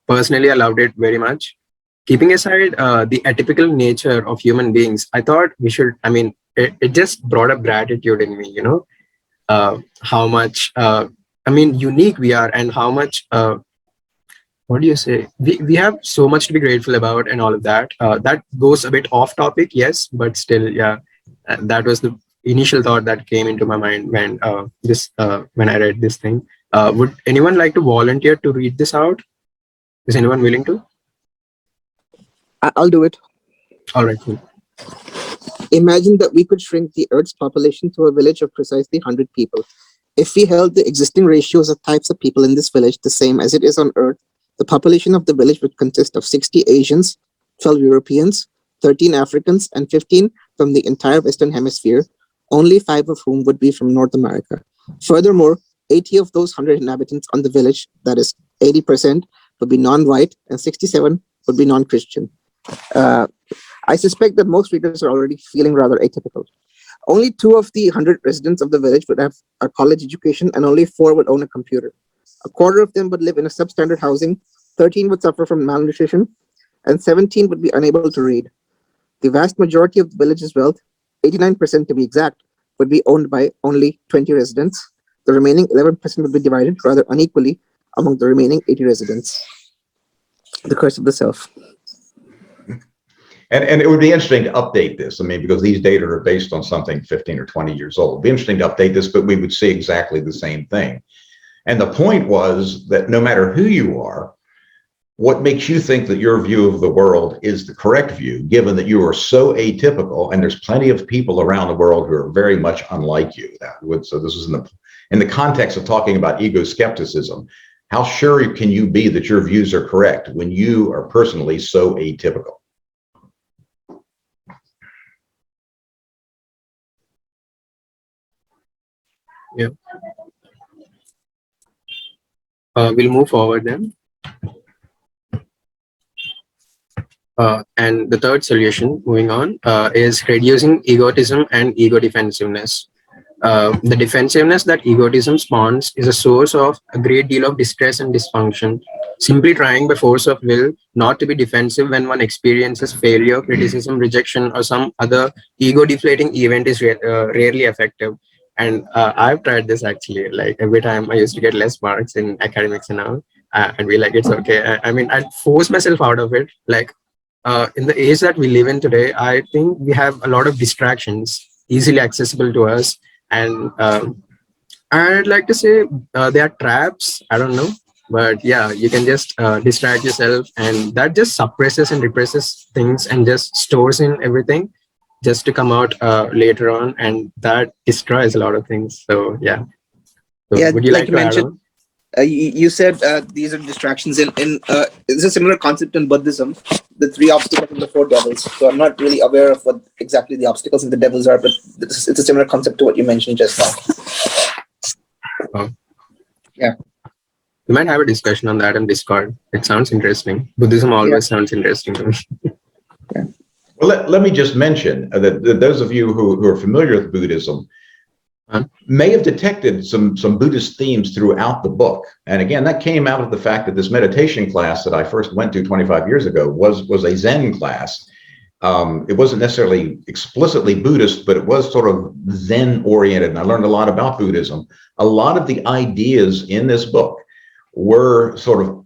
Personally, I loved it very much. Keeping aside the atypical nature of human beings, I thought we should, it just brought up gratitude in me, how much, unique we are and how much, what do you say? We have so much to be grateful about and all of that. That goes a bit off topic, yes, but still, yeah, that was the initial thought that came into my mind when I read this thing. Would anyone like to volunteer to read this out? Is anyone willing to? I'll do it. All right, cool. Imagine that we could shrink the Earth's population to a village of precisely 100 people. If we held the existing ratios of types of people in this village the same as it is on Earth, the population of the village would consist of 60 Asians, 12 Europeans, 13 Africans, and 15 from the entire Western Hemisphere, only 5 of whom would be from North America. Furthermore, 80 of those 100 inhabitants on the village, that is 80%, would be non-white and 67 would be non-Christian. I suspect that most readers are already feeling rather atypical. Only 2 of the 100 residents of the village would have a college education and only 4 would own a computer. A quarter of them would live in a substandard housing, 13 would suffer from malnutrition, and 17 would be unable to read. The vast majority of the village's wealth, 89% to be exact, would be owned by only 20 residents. The remaining 11% would be divided rather unequally among the remaining 80 residents. The curse of the self. And it would be interesting to update this. I mean, because these data are based on something 15 or 20 years old. It'd be interesting to update this, but we would see exactly the same thing. And the point was that no matter who you are, what makes you think that your view of the world is the correct view, given that you are so atypical, and there's plenty of people around the world who are very much unlike you. So this is in the context of talking about ego skepticism. How sure can you be that your views are correct when you are personally so atypical? Yeah. We'll move forward then. And the third solution, moving on, is reducing egotism and ego defensiveness. The defensiveness that egotism spawns is a source of a great deal of distress and dysfunction. Simply trying by force of will not to be defensive when one experiences failure, criticism, rejection, or some other ego-deflating event is rarely effective. And I've tried this actually. Like every time I used to get less marks in academics and all, and be like, it's okay. I force myself out of it. Like in the age that we live in today, I think we have a lot of distractions easily accessible to us. And I'd like to say they are traps. I don't know. But yeah, you can just distract yourself, and that just suppresses and represses things and just stores in everything just to come out later on, and that destroys a lot of things. So yeah. So Yeah, would you like to add on? You said these are distractions in it's a similar concept in Buddhism, the 3 obstacles and the 4 devils. So I'm not really aware of what exactly the obstacles and the devils are, but it's a similar concept to what you mentioned just now. Oh. Yeah. We might have a discussion on that in Discord. It sounds interesting. Buddhism always sounds interesting to me. Yeah. Well, let me just mention that those of you who are familiar with Buddhism may have detected some Buddhist themes throughout the book. And again, that came out of the fact that this meditation class that I first went to 25 years ago was a Zen class. It wasn't necessarily explicitly Buddhist, but it was sort of Zen oriented. And I learned a lot about Buddhism. A lot of the ideas in this book were sort of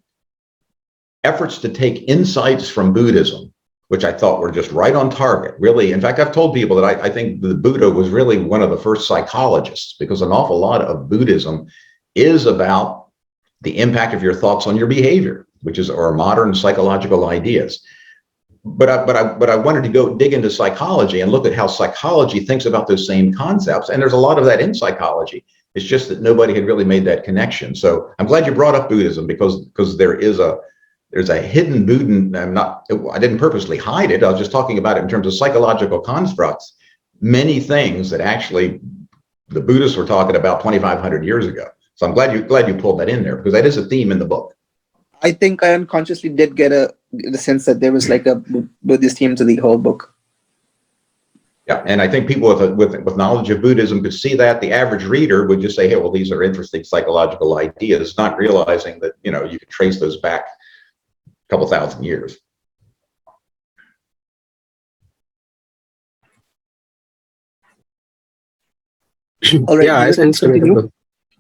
efforts to take insights from Buddhism, which I thought were just right on target, really. In fact, I've told people that I think the Buddha was really one of the first psychologists, because an awful lot of Buddhism is about the impact of your thoughts on your behavior, which is our modern psychological ideas. But I wanted to go dig into psychology and look at how psychology thinks about those same concepts. And there's a lot of that in psychology. It's just that nobody had really made that connection. So I'm glad you brought up Buddhism, because there's a hidden Buddha. I didn't purposely hide it. I was just talking about it in terms of psychological constructs. Many things that actually the Buddhists were talking about 2,500 years ago. So I'm glad you pulled that in there, because that is a theme in the book. I think I unconsciously did get the sense that there was like a Buddhist theme to the whole book. Yeah, and I think people with knowledge of Buddhism could see that. The average reader would just say, "Hey, well, these are interesting psychological ideas," not realizing that you can trace those back a couple thousand years. All right, Yeah, you I guys sense continue.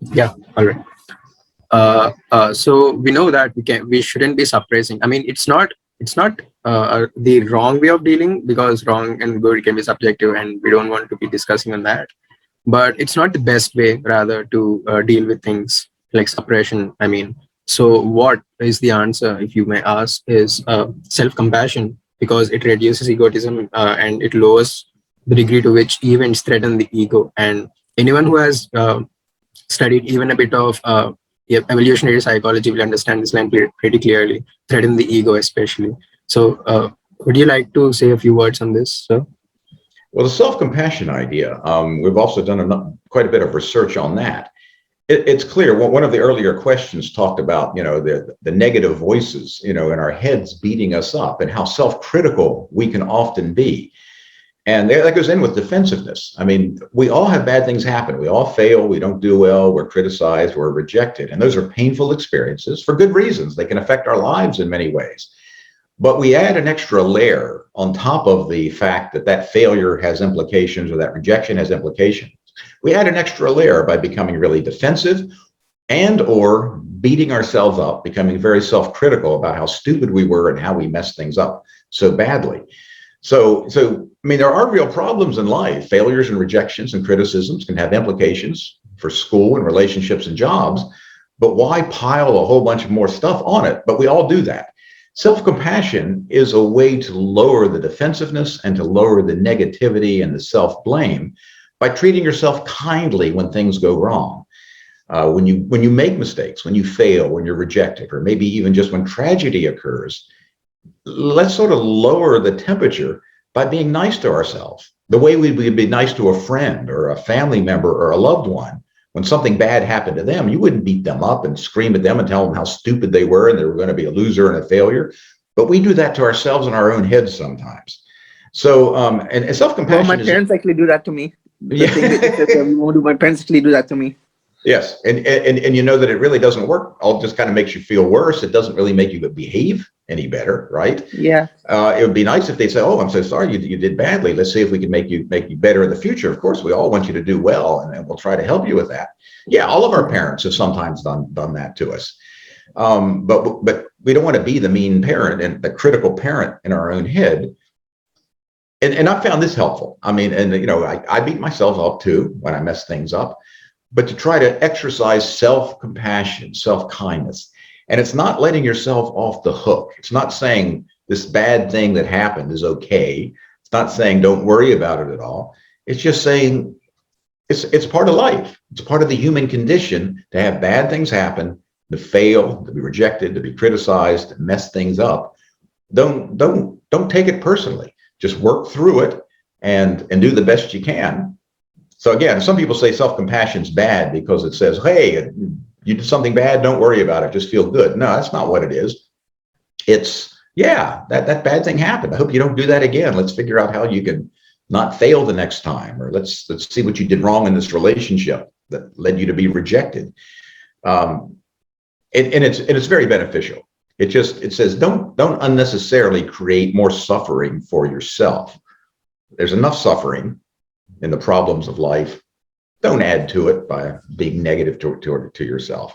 Yeah, all right. So we know that we shouldn't be suppressing. I mean, it's not the wrong way of dealing, because wrong and good can be subjective, and we don't want to be discussing on that. But it's not the best way, rather, to deal with things like suppression. I mean, so what is the answer, if you may ask, is self-compassion, because it reduces egotism and it lowers the degree to which events threaten the ego. And anyone who has studied even a bit of evolutionary psychology will understand this line pretty clearly. Threaten the ego, especially. So, would you like to say a few words on this, sir? Well, the self-compassion idea, we've also done quite a bit of research on that. It's clear. One of the earlier questions talked about, the negative voices, in our heads beating us up, and how self-critical we can often be. And that goes in with defensiveness. I mean, we all have bad things happen. We all fail. We don't do well. We're criticized. We're rejected. And those are painful experiences for good reasons. They can affect our lives in many ways. But we add an extra layer on top of the fact that failure has implications, or that rejection has implications. We add an extra layer by becoming really defensive and or beating ourselves up, becoming very self-critical about how stupid we were and how we messed things up so badly. So I mean, there are real problems in life. Failures and rejections and criticisms can have implications for school and relationships and jobs, but why pile a whole bunch of more stuff on it? But we all do that. Self-compassion is a way to lower the defensiveness and to lower the negativity and the self-blame by treating yourself kindly when things go wrong. When you make mistakes, when you fail, when you're rejected, or maybe even just when tragedy occurs, let's sort of lower the temperature by being nice to ourselves. The way we would be nice to a friend or a family member or a loved one. When something bad happened to them, you wouldn't beat them up and scream at them and tell them how stupid they were and they were going to be a loser and a failure. But we do that to ourselves in our own heads sometimes. So, and self-compassion. Well, my parents actually do that to me. The thing Yeah. that we won't do, my parents actually do that to me. Yes, and you know that it really doesn't work. It just kind of makes you feel worse. It doesn't really make you behave any better, right? Yeah. It would be nice if they say, "Oh, I'm so sorry, you did badly. Let's see if we can make you better in the future." Of course, we all want you to do well, and we'll try to help you with that. Yeah, all of our parents have sometimes done that to us, but we don't want to be the mean parent and the critical parent in our own head. And I found this helpful. I mean, and I beat myself up too when I mess things up. But to try to exercise self-compassion, self-kindness. And it's not letting yourself off the hook. It's not saying this bad thing that happened is okay. It's not saying don't worry about it at all. It's just saying it's part of life. It's part of the human condition to have bad things happen, to fail, to be rejected, to be criticized, to mess things up. Don't take it personally. Just work through it and do the best you can. So again, some people say self-compassion is bad because it says, hey, you did something bad, don't worry about it, just feel good. No, that's not what it is. It's, yeah, that bad thing happened. I hope you don't do that again. Let's figure out how you can not fail the next time, or let's see what you did wrong in this relationship that led you to be rejected. And it's very beneficial. It says don't unnecessarily create more suffering for yourself. There's enough suffering in the problems of life. Don't add to it by being negative to yourself.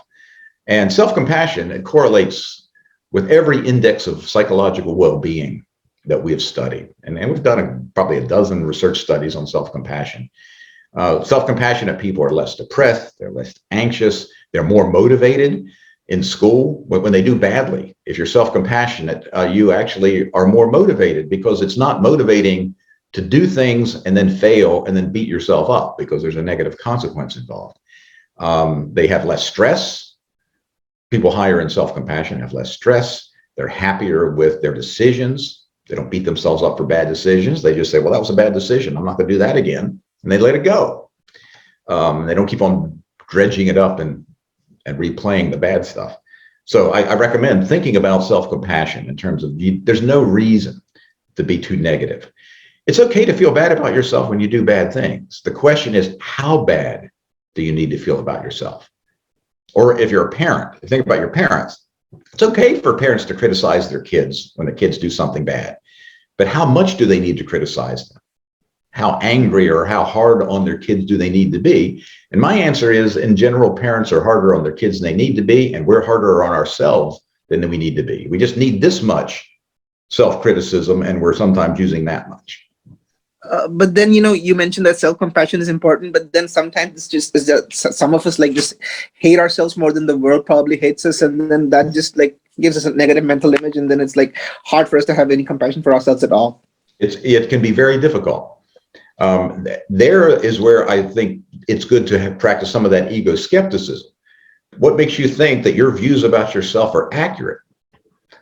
And self-compassion, it correlates with every index of psychological well-being that we have studied. And we've done probably a dozen research studies on self-compassion. Self-compassionate people are less depressed, they're less anxious, they're more motivated in school when they do badly. If you're self-compassionate, you actually are more motivated, because it's not motivating to do things and then fail and then beat yourself up because there's a negative consequence involved. They have less stress. People higher in self-compassion have less stress. They're happier with their decisions. They don't beat themselves up for bad decisions. They just say, well, that was a bad decision. I'm not going to do that again. And they let it go. They don't keep on dredging it up and replaying the bad stuff. So I recommend thinking about self-compassion in terms of there's no reason to be too negative. It's okay to feel bad about yourself when you do bad things. The question is, how bad do you need to feel about yourself? Or if you're a parent, think about your parents. It's okay for parents to criticize their kids when the kids do something bad, but how much do they need to criticize them? How angry or how hard on their kids do they need to be? And my answer is, in general, parents are harder on their kids than they need to be, and we're harder on ourselves than we need to be. We just need this much self-criticism, and we're sometimes using that much. But then, you mentioned that self-compassion is important, but then sometimes it's just is that some of us like just hate ourselves more than the world probably hates us, and then that just like gives us a negative mental image, and then it's like hard for us to have any compassion for ourselves at all. It can be very difficult. There is where I think it's good to practice some of that ego skepticism. What makes you think that your views about yourself are accurate?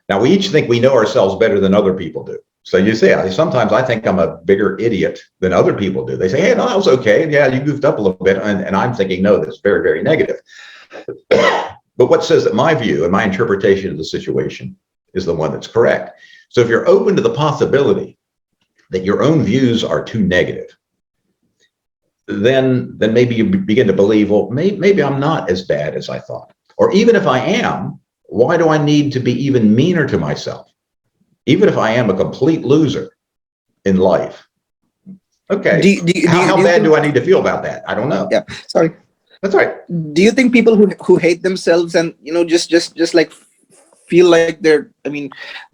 Now, we each think we know ourselves better than other people do. So you say, sometimes I think I'm a bigger idiot than other people do. They say, hey, no, that was okay. Yeah, you goofed up a little bit. And I'm thinking, no, that's very, very negative. But what says that my view and my interpretation of the situation is the one that's correct? So if you're open to the possibility that your own views are too negative, then maybe you begin to believe, well, maybe I'm not as bad as I thought. Or even if I am, why do I need to be even meaner to myself? Even if I am a complete loser in life. Okay, how bad do I need to feel about that? I don't know. Yeah, sorry. That's all right. Do you think people who hate themselves and, just like feel like they're,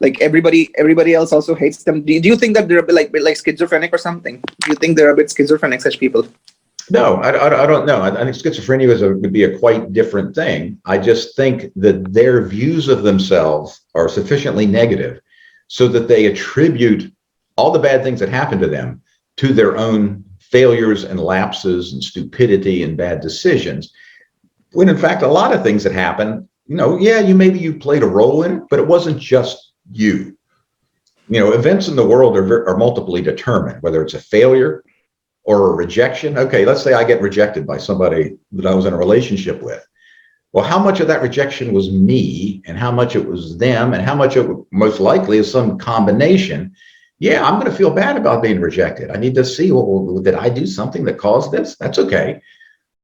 like everybody else also hates them? Do you think that they're a bit like schizophrenic or something? Do you think they're a bit schizophrenic, such people? No, I don't know. I think schizophrenia would be a quite different thing. I just think that their views of themselves are sufficiently negative so that they attribute all the bad things that happen to them to their own failures and lapses and stupidity and bad decisions. When in fact, a lot of things that happen, maybe you played a role in it, but it wasn't just you. Events in the world are multiply determined, whether it's a failure or a rejection. Okay, let's say I get rejected by somebody that I was in a relationship with. Well, how much of that rejection was me and how much it was them and how much it most likely is some combination? Yeah, I'm going to feel bad about being rejected. I need to see, well, did I do something that caused this? That's okay.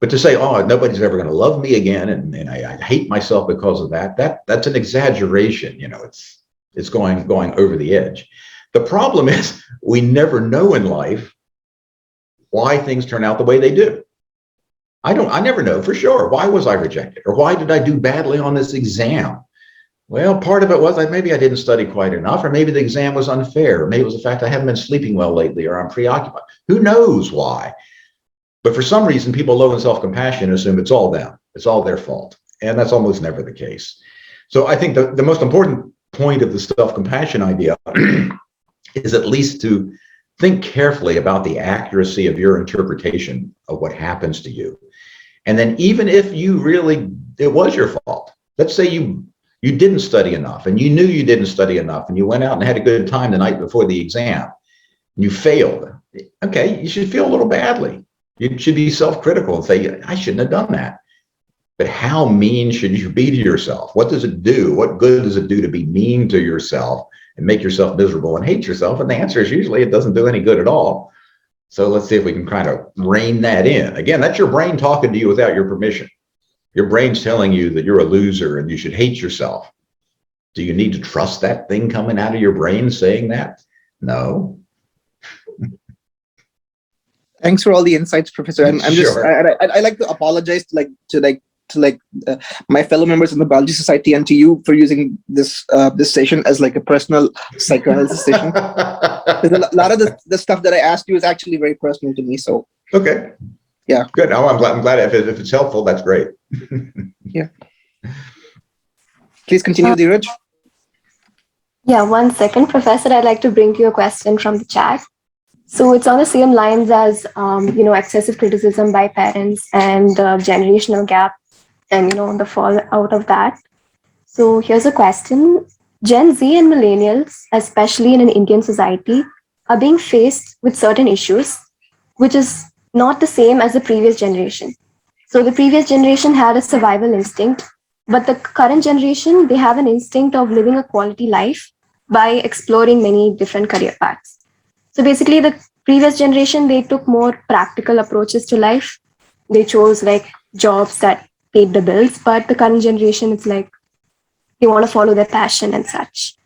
But to say, oh, nobody's ever going to love me again and I hate myself because of that's an exaggeration. It's going over the edge. The problem is we never know in life why things turn out the way they do. I never know for sure. Why was I rejected? Or why did I do badly on this exam? Well, part of it was maybe I didn't study quite enough, or maybe the exam was unfair. Or maybe it was the fact I haven't been sleeping well lately, or I'm preoccupied. Who knows why? But for some reason, people low in self-compassion assume it's all them. It's all their fault. And that's almost never the case. So I think the most important point of the self-compassion idea is at least to think carefully about the accuracy of your interpretation of what happens to you. And then even if it was your fault, let's say you didn't study enough and you knew you didn't study enough and you went out and had a good time the night before the exam, and you failed. Okay, you should feel a little badly. You should be self-critical and say, I shouldn't have done that. But how mean should you be to yourself? What does it do? What good does it do to be mean to yourself and make yourself miserable and hate yourself? And the answer is usually it doesn't do any good at all. So let's see if we can kind of rein that in. Again, that's your brain talking to you without your permission. Your brain's telling you that you're a loser and you should hate yourself. Do you need to trust that thing coming out of your brain saying that? No. Thanks for all the insights, Professor. I'm just I like to apologize to my fellow members in the Biology Society and to you for using this session as like a personal psychoanalysis session. A lot of the stuff that I asked you is actually very personal to me. So okay, yeah, good. Oh, I'm glad if it's helpful. That's great. Yeah. Please continue, Dheeraj. Yeah, 1 second, Professor. I'd like to bring you a question from the chat. So it's on the same lines as excessive criticism by parents and generational gap and the fallout of that. So here's a question. Gen Z and millennials, especially in an Indian society, are being faced with certain issues, which is not the same as the previous generation. So the previous generation had a survival instinct, but the current generation, they have an instinct of living a quality life by exploring many different career paths. So basically, the previous generation, they took more practical approaches to life. They chose like jobs that paid the bills, but the current generation, it's like they want to follow their passion and such.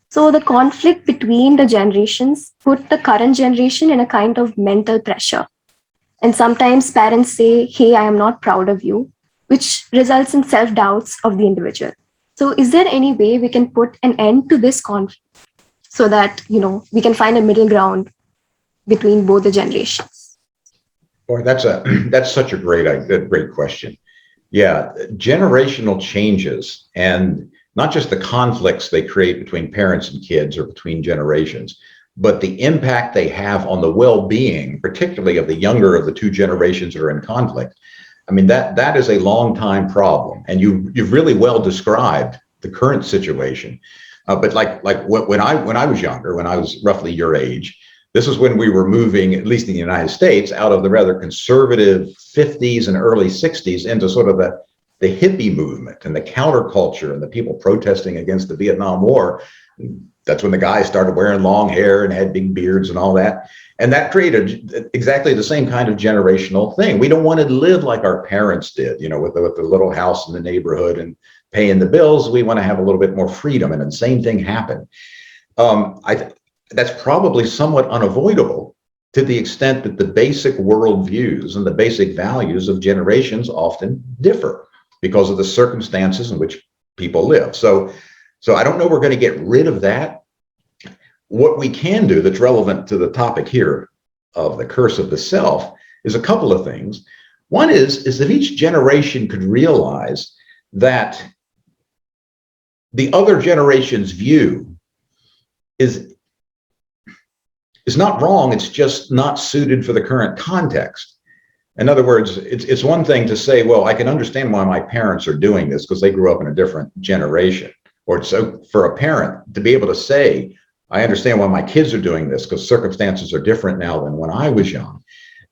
So the conflict between the generations put the current generation in a kind of mental pressure. And sometimes parents say, hey, I am not proud of you, which results in self doubts of the individual. So is there any way we can put an end to this conflict so that, we can find a middle ground between both the generations? Boy, that's such a great question. Yeah, generational changes, and not just the conflicts they create between parents and kids or between generations, but the impact they have on the well-being, particularly of the younger of the two generations that are in conflict. I mean, that is a long time problem, and you've really well described the current situation. But like when I was younger, when I was roughly your age, this is when we were moving, at least in the United States, out of the rather conservative 50s and early 60s into sort of the hippie movement and the counterculture and the people protesting against the Vietnam War. That's when the guys started wearing long hair and had big beards and all that. And that created exactly the same kind of generational thing. We don't want to live like our parents did, with the little house in the neighborhood and paying the bills. We want to have a little bit more freedom. And the same thing happened. That's probably somewhat unavoidable to the extent that the basic worldviews and the basic values of generations often differ because of the circumstances in which people live. So I don't know we're going to get rid of that. What we can do that's relevant to the topic here of the curse of the self is a couple of things. One is if each generation could realize that the other generation's view is not wrong, it's just not suited for the current context. In other words, it's one thing to say, well, I can understand why my parents are doing this because they grew up in a different generation. Or so for a parent to be able to say, I understand why my kids are doing this because circumstances are different now than when I was young.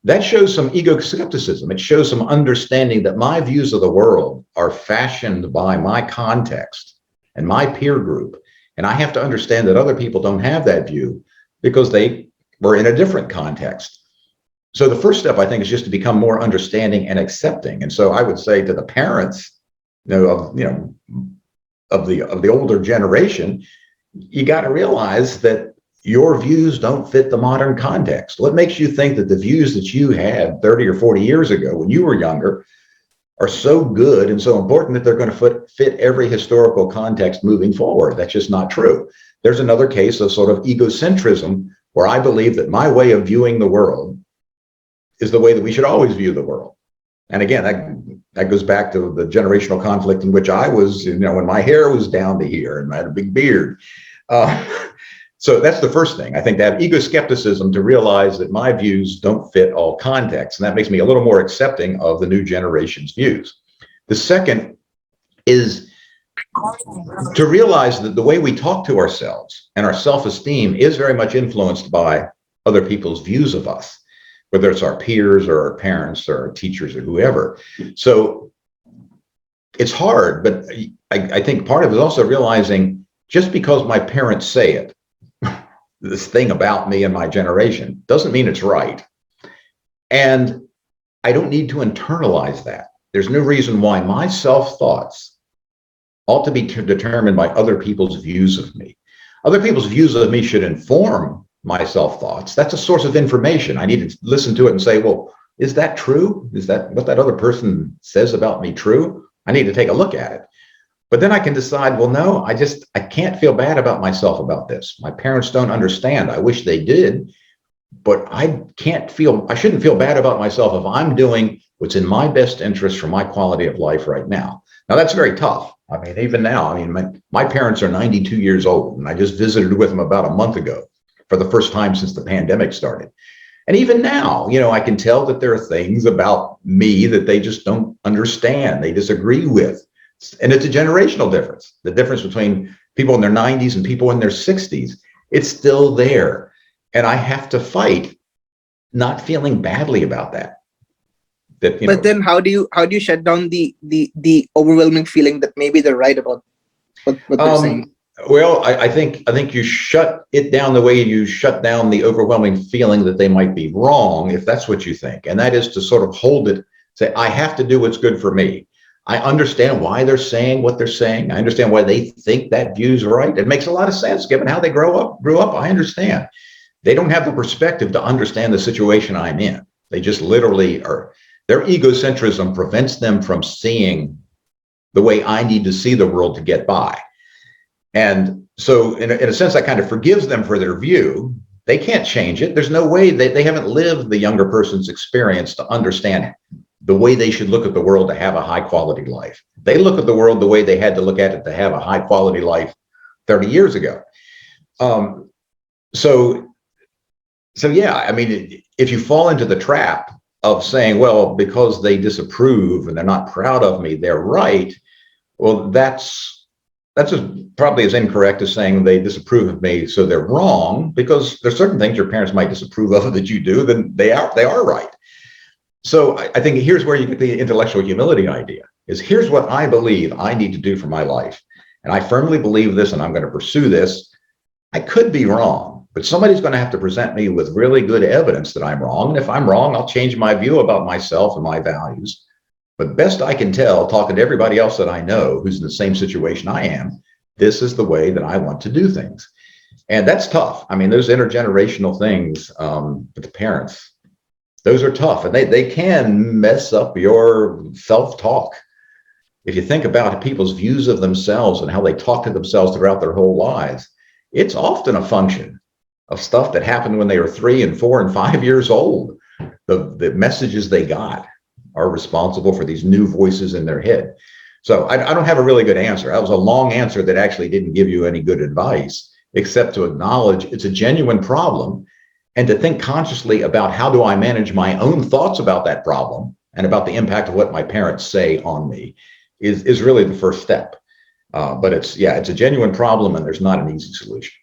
That shows some ego-skepticism. It shows some understanding that my views of the world are fashioned by my context and my peer group. And I have to understand that other people don't have that view because they were in a different context. So the first step, I think, is just to become more understanding and accepting. And so I would say to the parents, of the older generation, you got to realize that your views don't fit the modern context. What makes you think that the views that you had 30 or 40 years ago when you were younger are so good and so important that they're going to fit every historical context moving forward? That's just not true. There's another case of sort of egocentrism where I believe that my way of viewing the world is the way that we should always view the world. And again, that goes back to the generational conflict in which I was, when my hair was down to here and I had a big beard. So that's the first thing. I think that ego-skepticism to realize that my views don't fit all contexts. And that makes me a little more accepting of the new generation's views. The second is to realize that the way we talk to ourselves and our self-esteem is very much influenced by other people's views of us, whether it's our peers or our parents or our teachers or whoever. So it's hard, but I think part of it is also realizing just because my parents say it, this thing about me and my generation, doesn't mean it's right. And I don't need to internalize that. There's no reason why my self-thoughts ought to be determined by other people's views of me. Other people's views of me should inform my self-thoughts. That's a source of information. I need to listen to it and say, well, is that true? Is that what that other person says about me true? I need to take a look at it. But then I can decide, well, no, I can't feel bad about myself about this. My parents don't understand. I wish they did, but I shouldn't feel bad about myself if I'm doing what's in my best interest for my quality of life right now. Now, that's very tough. I mean, even now, my parents are 92 years old, and I just visited with them about a month ago for the first time since the pandemic started. And even now, I can tell that there are things about me that they just don't understand, they disagree with. And it's a generational difference. The difference between people in their 90s and people in their 60s, it's still there. And I have to fight not feeling badly about that. But then how do you shut down the overwhelming feeling that maybe they're right about what they're saying? Well, I think you shut it down the way you shut down the overwhelming feeling that they might be wrong, if that's what you think. And that is to sort of hold it, say, I have to do what's good for me. I understand why they're saying what they're saying. I understand why they think that view's right. It makes a lot of sense given how they grew up. I understand. They don't have the perspective to understand the situation I'm in. They just literally are. Their egocentrism prevents them from seeing the way I need to see the world to get by. And so in a sense, that kind of forgives them for their view. They can't change it. There's no way they haven't lived the younger person's experience to understand the way they should look at the world to have a high quality life. They look at the world the way they had to look at it to have a high quality life 30 years ago. So yeah, I mean, if you fall into the trap of saying, well, because they disapprove and they're not proud of me, they're right. Well, that's probably as incorrect as saying they disapprove of me, so they're wrong, because there's certain things your parents might disapprove of that you do, then they are right. So I think here's where you get the intellectual humility idea, is here's what I believe I need to do for my life. And I firmly believe this, and I'm going to pursue this. I could be wrong, but somebody's going to have to present me with really good evidence that I'm wrong. And if I'm wrong, I'll change my view about myself and my values. But best I can tell, talking to everybody else that I know who's in the same situation I am, this is the way that I want to do things. And that's tough. I mean, those intergenerational things with the parents, those are tough, and they can mess up your self-talk. If you think about people's views of themselves and how they talk to themselves throughout their whole lives, it's often a function of stuff that happened when they were 3 and 4 and 5 years old. The messages they got are responsible for these new voices in their head. So I don't have a really good answer. That was a long answer that actually didn't give you any good advice, except to acknowledge it's a genuine problem and to think consciously about how do I manage my own thoughts about that problem and about the impact of what my parents say on me is really the first step. But it's a genuine problem, and there's not an easy solution.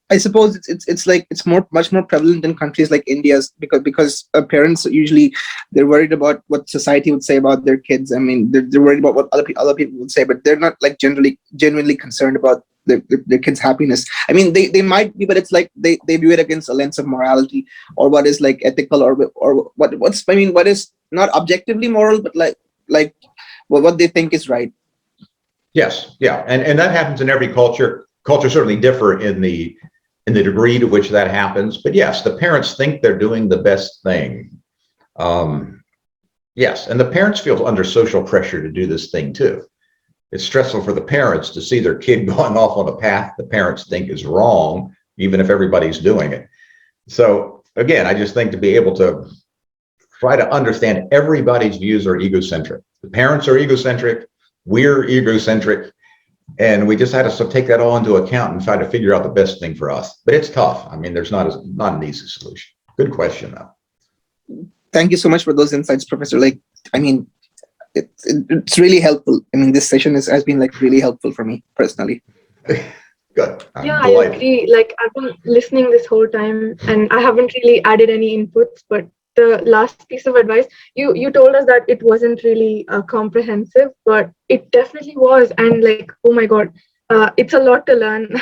I suppose it's like it's much more prevalent in countries like India's because parents usually they're worried about what society would say about their kids. I mean, they're worried about what other people would say, but they're not like genuinely concerned about their kids' happiness. I mean, they might be, but it's like they view it against a lens of morality or what is like ethical or what is not objectively moral, but like what they think is right. Yes, yeah, and that happens in every culture. Cultures certainly differ in the degree to which that happens, but yes, the parents think they're doing the best thing. Yes, and the parents feel under social pressure to do this thing too. It's stressful for the parents to see their kid going off on a path the parents think is wrong, even if everybody's doing it. So again, I just think to be able to try to understand everybody's views are egocentric. The parents are egocentric, we're egocentric, and we just had to take that all into account and try to figure out the best thing for us. But it's tough. I mean, there's not an easy solution. Good question, though. Thank you so much for those insights, Professor. Like, I mean, it's really helpful. I mean, this session has been like really helpful for me personally. Good. Yeah, I agree. Like, I've been listening this whole time and I haven't really added any inputs, but the last piece of advice, you told us that it wasn't really comprehensive, but it definitely was. And like, oh my God, it's a lot to learn.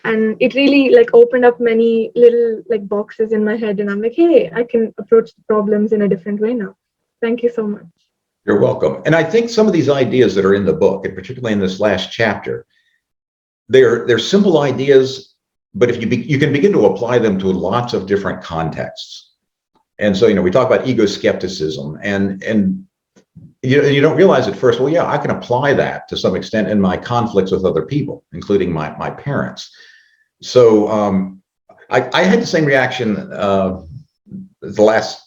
And it really like opened up many little like boxes in my head. And I'm like, hey, I can approach the problems in a different way now. Thank you so much. You're welcome. And I think some of these ideas that are in the book, and particularly in this last chapter, they're simple ideas, but if you can begin to apply them to lots of different contexts. And so, we talk about ego skepticism, and you don't realize at first, well, yeah, I can apply that to some extent in my conflicts with other people, including my parents. So I had the same reaction the last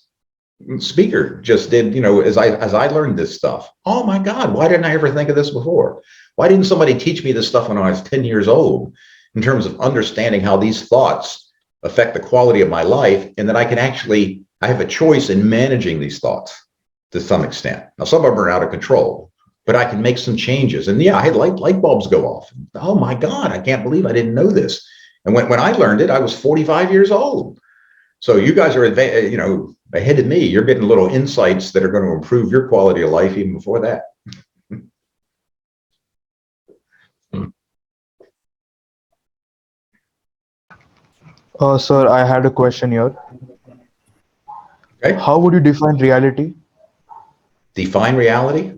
speaker just did, as I learned this stuff. Oh my God, why didn't I ever think of this before? Why didn't somebody teach me this stuff when I was 10 years old in terms of understanding how these thoughts affect the quality of my life, and that I have a choice in managing these thoughts to some extent. Now, some of them are out of control, but I can make some changes. And yeah, I had light bulbs go off. Oh my God, I can't believe I didn't know this. And when I learned it, I was 45 years old. So you guys are, ahead of me. You're getting little insights that are going to improve your quality of life even before that. Sir, I had a question here. Okay. How would you define reality? Define reality?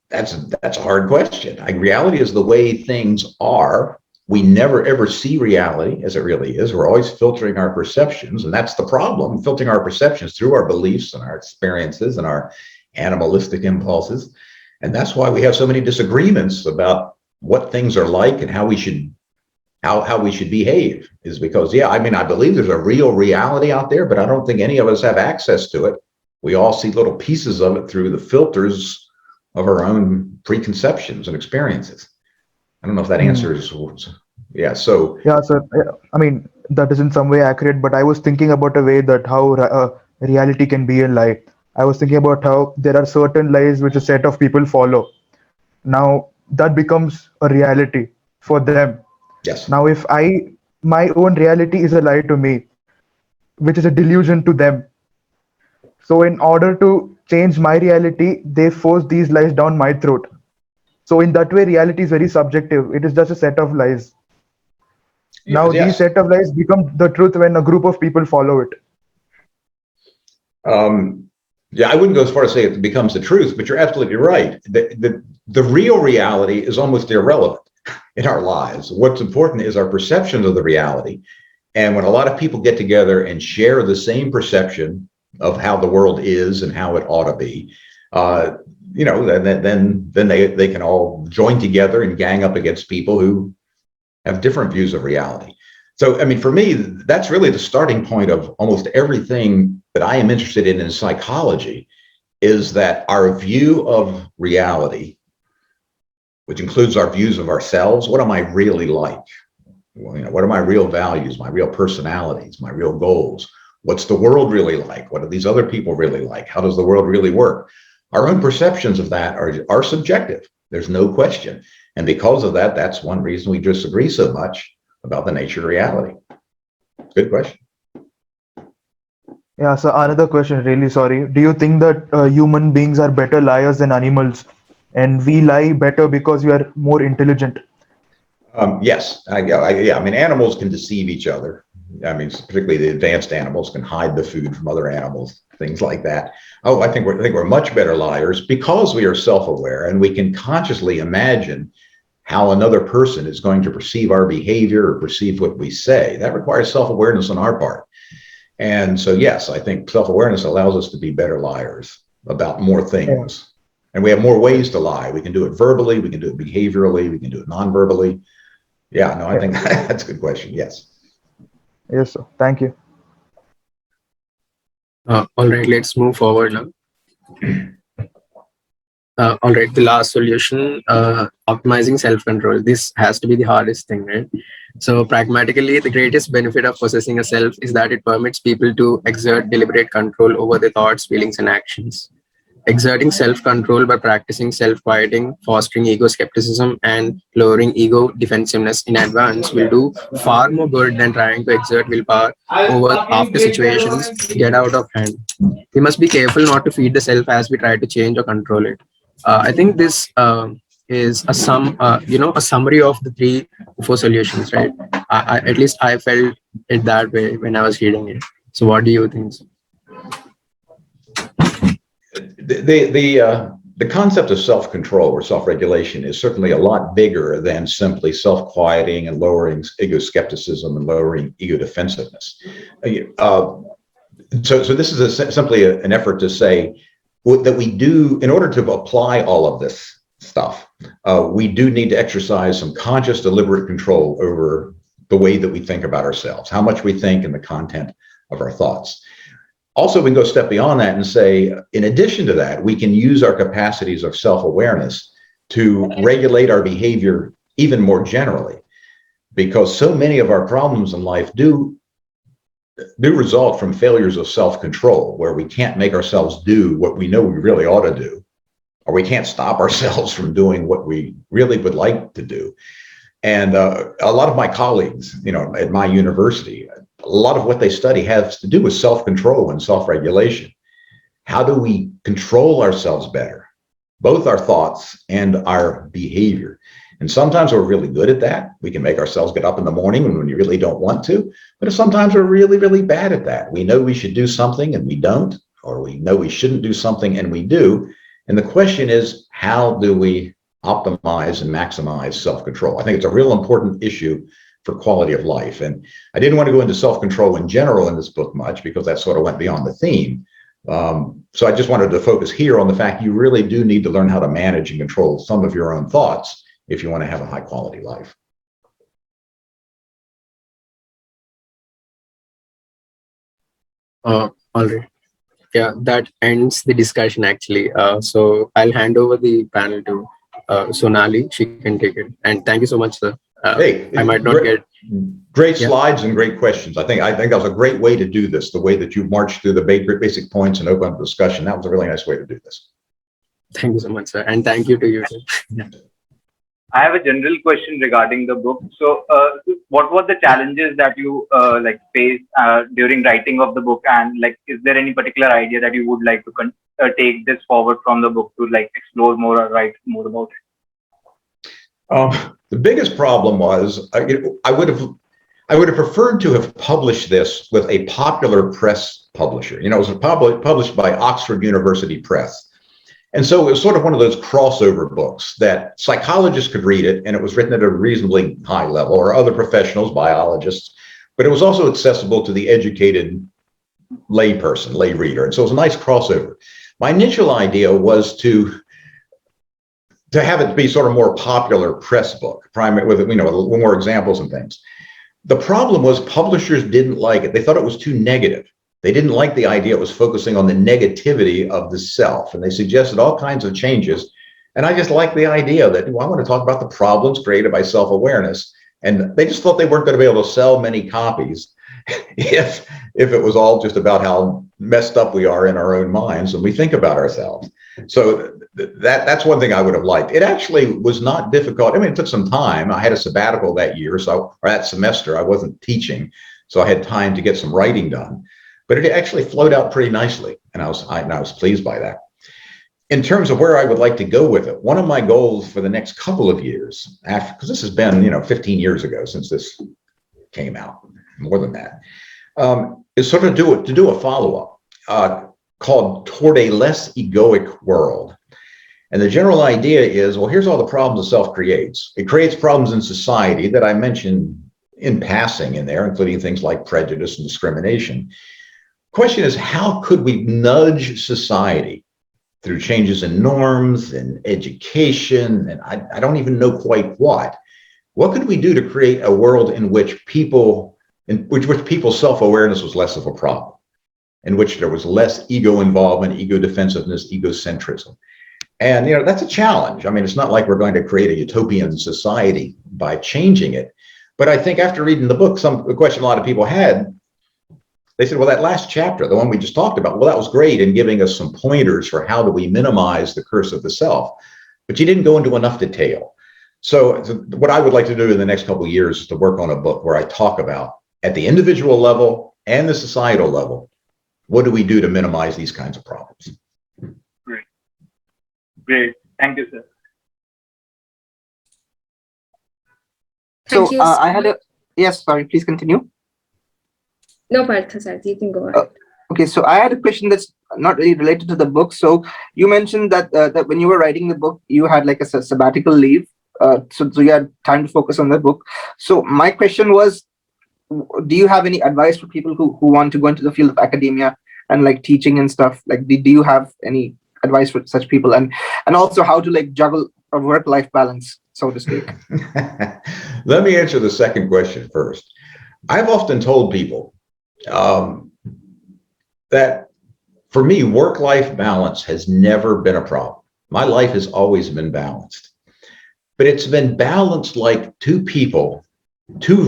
That's a hard question. Reality is the way things are. We never ever see reality as it really is. We're always filtering our perceptions, and that's the problem. Filtering our perceptions through our beliefs and our experiences and our animalistic impulses. And that's why we have so many disagreements about what things are like and how we should behave, is because, yeah, I mean, I believe there's a real reality out there, but I don't think any of us have access to it. We all see little pieces of it through the filters of our own preconceptions and experiences. I don't know if that answers. Yeah. So. Yeah, sir. I mean, that is in some way accurate, but I was thinking about a way that how reality can be a lie. I was thinking about how there are certain lies which a set of people follow. Now that becomes a reality for them. Yes. Now, if my own reality is a lie to me, which is a delusion to them. So in order to change my reality, they force these lies down my throat. So in that way, reality is very subjective. It is just a set of lies. Now these Yes. set of lies become the truth when a group of people follow it. Yeah, I wouldn't go as far as say it becomes the truth, but you're absolutely right. The real reality is almost irrelevant in our lives. What's important is our perception of the reality. And when a lot of people get together and share the same perception of how the world is and how it ought to be, then they can all join together and gang up against people who have different views of reality. So, I mean, for me, that's really the starting point of almost everything that I am interested in psychology, is that our view of reality, which includes our views of ourselves, what am I really like? Well, what are my real values, my real personalities, my real goals? What's the world really like? What are these other people really like? How does the world really work? Our own perceptions of that are subjective. There's no question. And because of that, that's one reason we disagree so much about the nature of reality. Good question. Yeah, so another question, really sorry. Do you think that human beings are better liars than animals? And we lie better because we are more intelligent? Yes. I mean, animals can deceive each other. I mean, particularly the advanced animals can hide the food from other animals, things like that. Oh, I think we're much better liars because we are self-aware and we can consciously imagine how another person is going to perceive our behavior or perceive what we say. That requires self-awareness on our part. And so, yes, I think self-awareness allows us to be better liars about more things. Yeah. And we have more ways to lie. We can do it verbally, we can do it behaviorally, we can do it non-verbally. Yeah, no, I think that's a good question. Yes. Yes, sir. Thank you. All right, let's move forward now. All right, the last solution, optimizing self-control. This has to be the hardest thing, right? So pragmatically, the greatest benefit of possessing a self is that it permits people to exert deliberate control over their thoughts, feelings, and actions. Exerting self-control by practicing self-quieting, fostering ego skepticism, and lowering ego defensiveness in advance will do far more good than trying to exert willpower over after situations get out of hand. We must be careful not to feed the self as we try to change or control it. I think this is a summary of the 3 or 4 solutions, right? At least I felt it that way when I was reading it. So what do you think? The concept of self-control or self-regulation is certainly a lot bigger than simply self-quieting and lowering ego skepticism and lowering ego defensiveness. So this is simply an effort to say that we do, in order to apply all of this stuff, we do need to exercise some conscious, deliberate control over the way that we think about ourselves, how much we think, and the content of our thoughts. Also, we can go a step beyond that and say, in addition to that, we can use our capacities of self-awareness to regulate our behavior even more generally, because so many of our problems in life do result from failures of self-control, where we can't make ourselves do what we know we really ought to do, or we can't stop ourselves from doing what we really would like to do. And a lot of my colleagues, at my university, a lot of what they study has to do with self-control and self-regulation. How do we control ourselves better, both our thoughts and our behavior? And sometimes we're really good at that. We can make ourselves get up in the morning when you really don't want to. But sometimes we're really, really bad at that. We know we should do something and we don't, or we know we shouldn't do something and we do. And the question is, how do we optimize and maximize self-control? I think it's a real important issue for quality of life. And I didn't want to go into self-control in general in this book much because that sort of went beyond the theme. So I just wanted to focus here on the fact you really do need to learn how to manage and control some of your own thoughts if you want to have a high quality life. All right. Yeah, that ends the discussion actually. So I'll hand over the panel to Sonali. She can take it. And thank you so much, sir. Hey, I might not get great slides and great questions. I think that was a great way to do this. The way that you marched through the basic points and open up the discussion. That was a really nice way to do this. Thank you so much, sir. And thank you to you, sir. Yeah. I have a general question regarding the book. So, what were the challenges that you faced during writing of the book, and is there any particular idea that you would like to take this forward from the book to explore more or write more about it? The biggest problem was I would have preferred to have published this with a popular press publisher. It was published by Oxford University Press. And so it was sort of one of those crossover books that psychologists could read it, and it was written at a reasonably high level, or other professionals, biologists, but it was also accessible to the educated lay reader. And so it was a nice crossover. My initial idea was to have it be sort of more popular press book, with more examples and things. The problem was publishers didn't like it. They thought it was too negative. They didn't like the idea it was focusing on the negativity of the self, and they suggested all kinds of changes. And I just like the idea that I want to talk about the problems created by self-awareness. And they just thought they weren't going to be able to sell many copies if it was all just about how messed up we are in our own minds when we think about ourselves. So that's one thing I would have liked. It actually was not difficult. I mean, it took some time. I had a sabbatical that year, or that semester. I wasn't teaching, so I had time to get some writing done. But it actually flowed out pretty nicely, and I was pleased by that. In terms of where I would like to go with it, one of my goals for the next couple of years, because this has been 15 years ago since this came out, more than that, is sort of to do a follow-up called Toward a Less Egoic World. And the general idea is, well, here's all the problems the self creates. It creates problems in society that I mentioned in passing in there, including things like prejudice and discrimination. Question is, how could we nudge society through changes in norms and education, and I don't even know quite what could we do to create a world in which people's self-awareness was less of a problem, in which there was less ego involvement, ego defensiveness, egocentrism. And that's a challenge. I mean, it's not like we're going to create a utopian society by changing it. But I think after reading the book, the question a lot of people had, they said, well, that last chapter, the one we just talked about, well, that was great in giving us some pointers for how do we minimize the curse of the self, but you didn't go into enough detail. So what I would like to do in the next couple of years is to work on a book where I talk about, at the individual level and the societal level, what do we do to minimize these kinds of problems? Great. Thank you, sir. So I had yes, sorry, please continue. No, Parthasarthi, you can go ahead. Okay, so I had a question that's not really related to the book. So you mentioned that that when you were writing the book, you had like a sabbatical leave, so you had time to focus on the book. So my question was, do you have any advice for people who want to go into the field of academia and like teaching and stuff? Like, do you have any advice for such people, and also how to like juggle a work-life balance, so to speak? Let me answer the second question first. I've often told people that for me, work-life balance has never been a problem. My life has always been balanced, but it's been balanced like two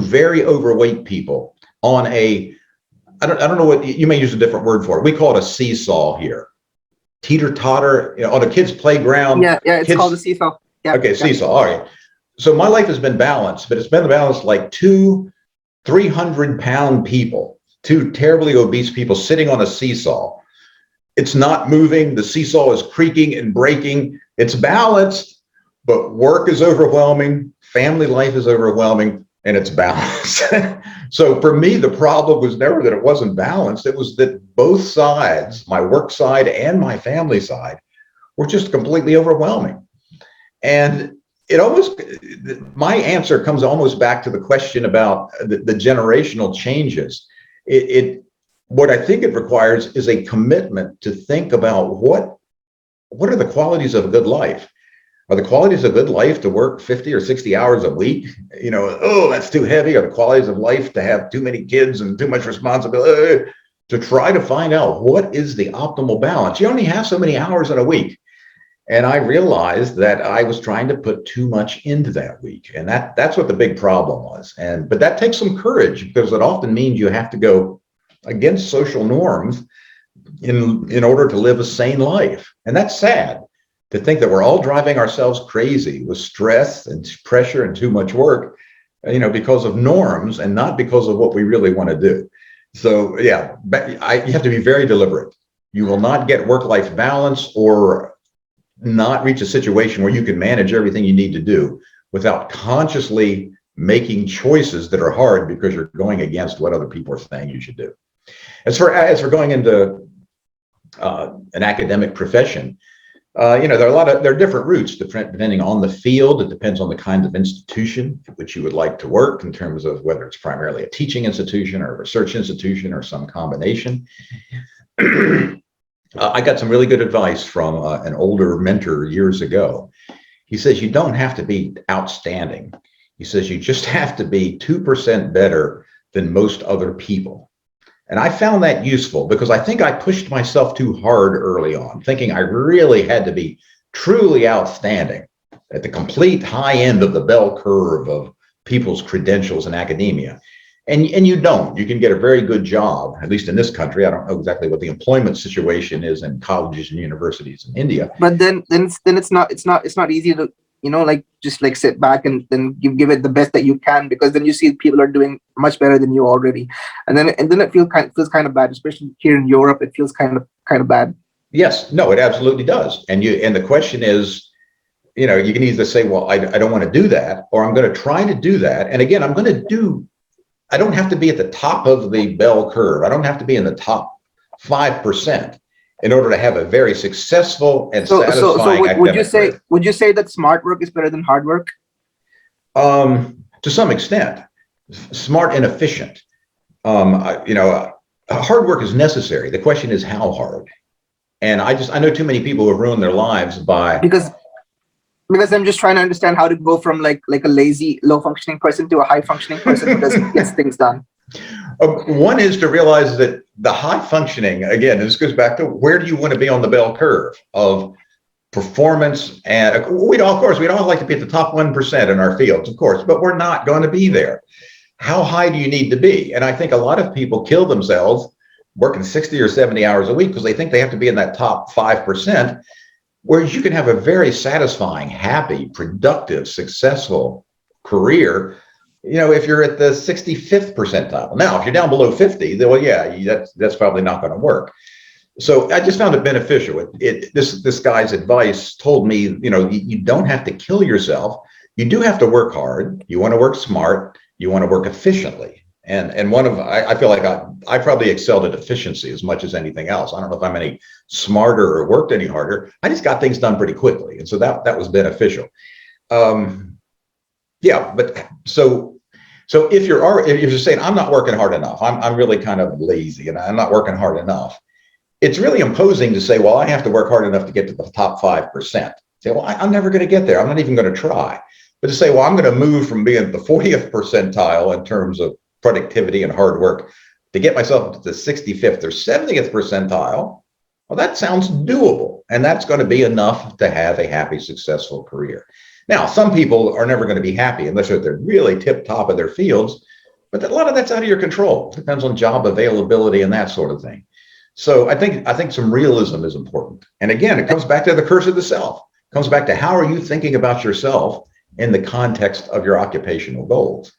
very overweight people on I don't know what, you may use a different word for it. We call it a seesaw here. Teeter-totter, on a kid's playground. Yeah, it's called a seesaw. Yeah. Okay, seesaw, all right. So my life has been balanced, but it's been balanced like two 300-pound people, two terribly obese people sitting on a seesaw. It's not moving. The seesaw is creaking and breaking. It's balanced, but work is overwhelming, family life is overwhelming, and it's balanced. So for me, the problem was never that it wasn't balanced. It was that both sides, my work side and my family side, were just completely overwhelming. And it almost, my answer comes almost back to the question about the generational changes. What I think it requires is a commitment to think about what are the qualities of a good life? Are the qualities of good life to work 50 or 60 hours a week? You know, oh, that's too heavy. Are the qualities of life to have too many kids and too much responsibility? To try to find out what is the optimal balance. You only have so many hours in a week. And I realized that I was trying to put too much into that week. And that's what the big problem was. But that takes some courage, because it often means you have to go against social norms in order to live a sane life. And that's sad, to think that we're all driving ourselves crazy with stress and pressure and too much work, you know, because of norms and not because of what we really want to do. So yeah, you have to be very deliberate. You will not get work-life balance or not reach a situation where you can manage everything you need to do without consciously making choices that are hard because you're going against what other people are saying you should do. As for going into an academic profession, you know, there are different routes depending on the field. It depends on the kind of institution which you would like to work, in terms of whether it's primarily a teaching institution or a research institution or some combination. I got some really good advice from an older mentor years ago. He says, you don't have to be outstanding. He says, you just have to be 2% better than most other people. And I found that useful, because I think I pushed myself too hard early on, thinking I really had to be truly outstanding at the complete high end of the bell curve of people's credentials in academia. And you don't. You can get a very good job, at least in this country. I don't know exactly what the employment situation is in colleges and universities in India. But then it's not easy to, you know, like just like sit back and then give it the best that you can, because then you see people are doing much better than you already, and then it feels kind of bad, especially here in Europe. It feels kind of bad. Yes, no, it absolutely does. And the question is, you know, you can either say, well, I don't want to do that, or I'm going to try to do that. And again, I don't have to be at the top of the bell curve. I don't have to be in the top 5% in order to have a very successful and satisfying academic career. Would you say that smart work is better than hard work? To some extent, smart and efficient. You know, hard work is necessary. The question is how hard. And I know too many people who have ruined their lives because I'm just trying to understand how to go from like a lazy, low functioning person to a high functioning person who doesn't get things done. One is to realize that the high functioning, again, this goes back to where do you want to be on the bell curve of performance. And we'd all like to be at the top 1% in our fields, of course, but we're not going to be there. How high do you need to be? And I think a lot of people kill themselves working 60 or 70 hours a week because they think they have to be in that top 5%, whereas you can have a very satisfying, happy, productive, successful career, you know, if you're at the 65th percentile. Now, if you're down below 50, then, well, yeah, that's probably not going to work. So I just found it beneficial. This guy's advice told me, you know, you don't have to kill yourself. You do have to work hard. You want to work smart. You want to work efficiently. And I feel like I probably excelled at efficiency as much as anything else. I don't know if I'm any smarter or worked any harder. I just got things done pretty quickly. And so that was beneficial. Yeah, but so if you're saying I'm not working hard enough, I'm really kind of lazy and I'm not working hard enough, it's really imposing to say, well, I have to work hard enough to get to the top 5%. Say, well, I'm never going to get there. I'm not even going to try. But to say, well, I'm going to move from being the 40th percentile in terms of productivity and hard work to get myself to the 65th or 70th percentile, well, that sounds doable. And that's going to be enough to have a happy, successful career. Now, some people are never going to be happy unless they're really tip top of their fields, but a lot of that's out of your control. It depends on job availability and that sort of thing. So I think some realism is important. And again, it comes back to the curse of the self. It comes back to how are you thinking about yourself in the context of your occupational goals,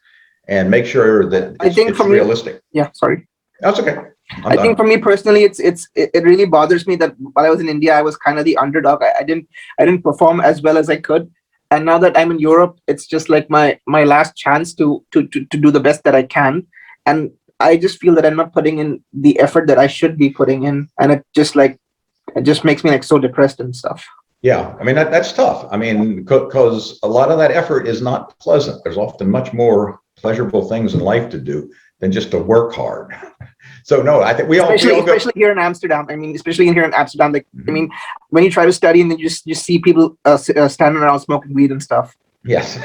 and make sure that it's realistic. Yeah, sorry. That's okay. I think for me personally, it really bothers me that while I was in India, I was kind of the underdog. I didn't perform as well as I could. And now that I'm in Europe, it's just like my last chance to do the best that I can. And I just feel that I'm not putting in the effort that I should be putting in, and it just makes me like so depressed and stuff. Yeah, I mean, that's tough. I mean, because a lot of that effort is not pleasant. There's often much more pleasurable things in life to do than just to work hard. So no, I think we all especially here in Amsterdam. I mean, especially here in Amsterdam, like I mean, when you try to study and then you see people standing around smoking weed and stuff. Yes.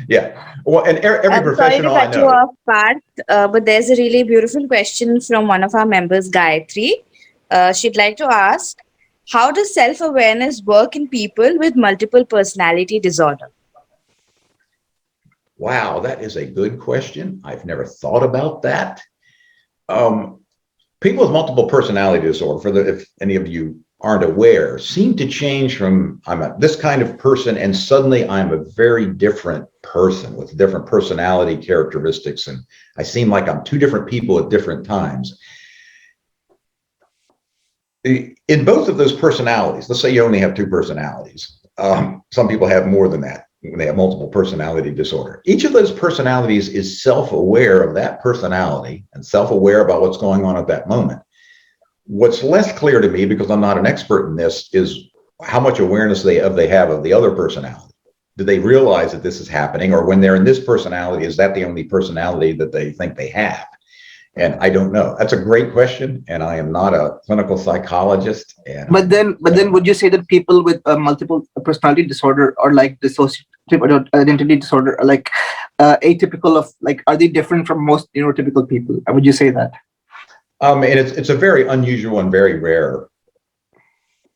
Yeah. Well, and every I'm professional sorry I to cut you know. off, Parth, but there's a really beautiful question from one of our members, Gayatri. She'd like to ask, how does self-awareness work in people with multiple personality disorder? Wow, that is a good question. I've never thought about that. People with multiple personality disorder, if any of you aren't aware, seem to change from I'm this kind of person and suddenly I'm a very different person with different personality characteristics, and I seem like I'm two different people at different times. In both of those personalities, let's say you only have two personalities. Some people have more than that when they have multiple personality disorder. Each of those personalities is self-aware of that personality and self-aware about what's going on at that moment. What's less clear to me, because I'm not an expert in this, is how much awareness they have of the other personality. Do they realize that this is happening, or when they're in this personality, is that the only personality that they think they have? And I don't know. That's a great question, and I am not a clinical psychologist. But then, would you say that people with multiple personality disorder or like dissociative identity disorder are like atypical of like, are they different from most neurotypical people? Would you say that? And it's a very unusual and very rare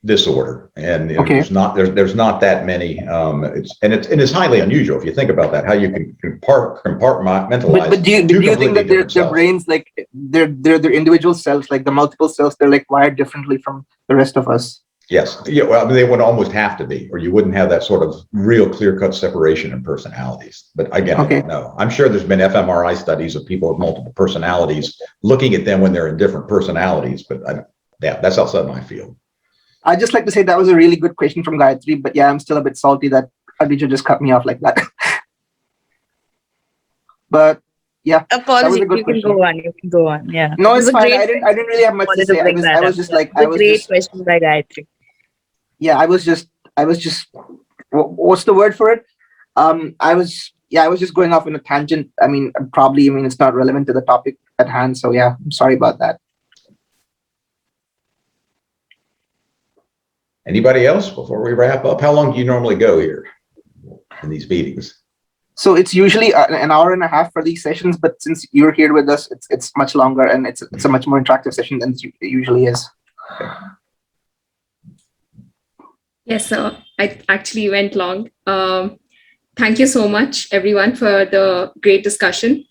disorder, and Okay. there's not that many. It's highly unusual if you think about that. How you can compartmentalize. But do you think that their brains, like their individual cells, like the multiple cells, they're like wired differently from the rest of us? Yes. Yeah. Well, I mean, they would almost have to be, or you wouldn't have that sort of real clear-cut separation in personalities. But again, okay. I don't know. I'm sure there's been fMRI studies of people with multiple personalities, looking at them when they're in different personalities. But that's outside my field. I'd just like to say that was a really good question from Gayatri, but yeah, I'm still a bit salty that Aditya just cut me off like that. But yeah, apologies. You can go on. You can go on. Yeah. No, it's fine. I didn't really have much to say. I was just like, I was great just, question by Gayatri. Yeah, I was just. What's the word for it? I was just going off in a tangent. I mean, it's not relevant to the topic at hand. So yeah, I'm sorry about that. Anybody else before we wrap up? How long do you normally go here in these meetings? So it's usually an hour and a half for these sessions, but since you're here with us, it's much longer, and it's a much more interactive session than it usually is. Okay. Yes, sir. I actually went long. Thank you so much, everyone, for the great discussion.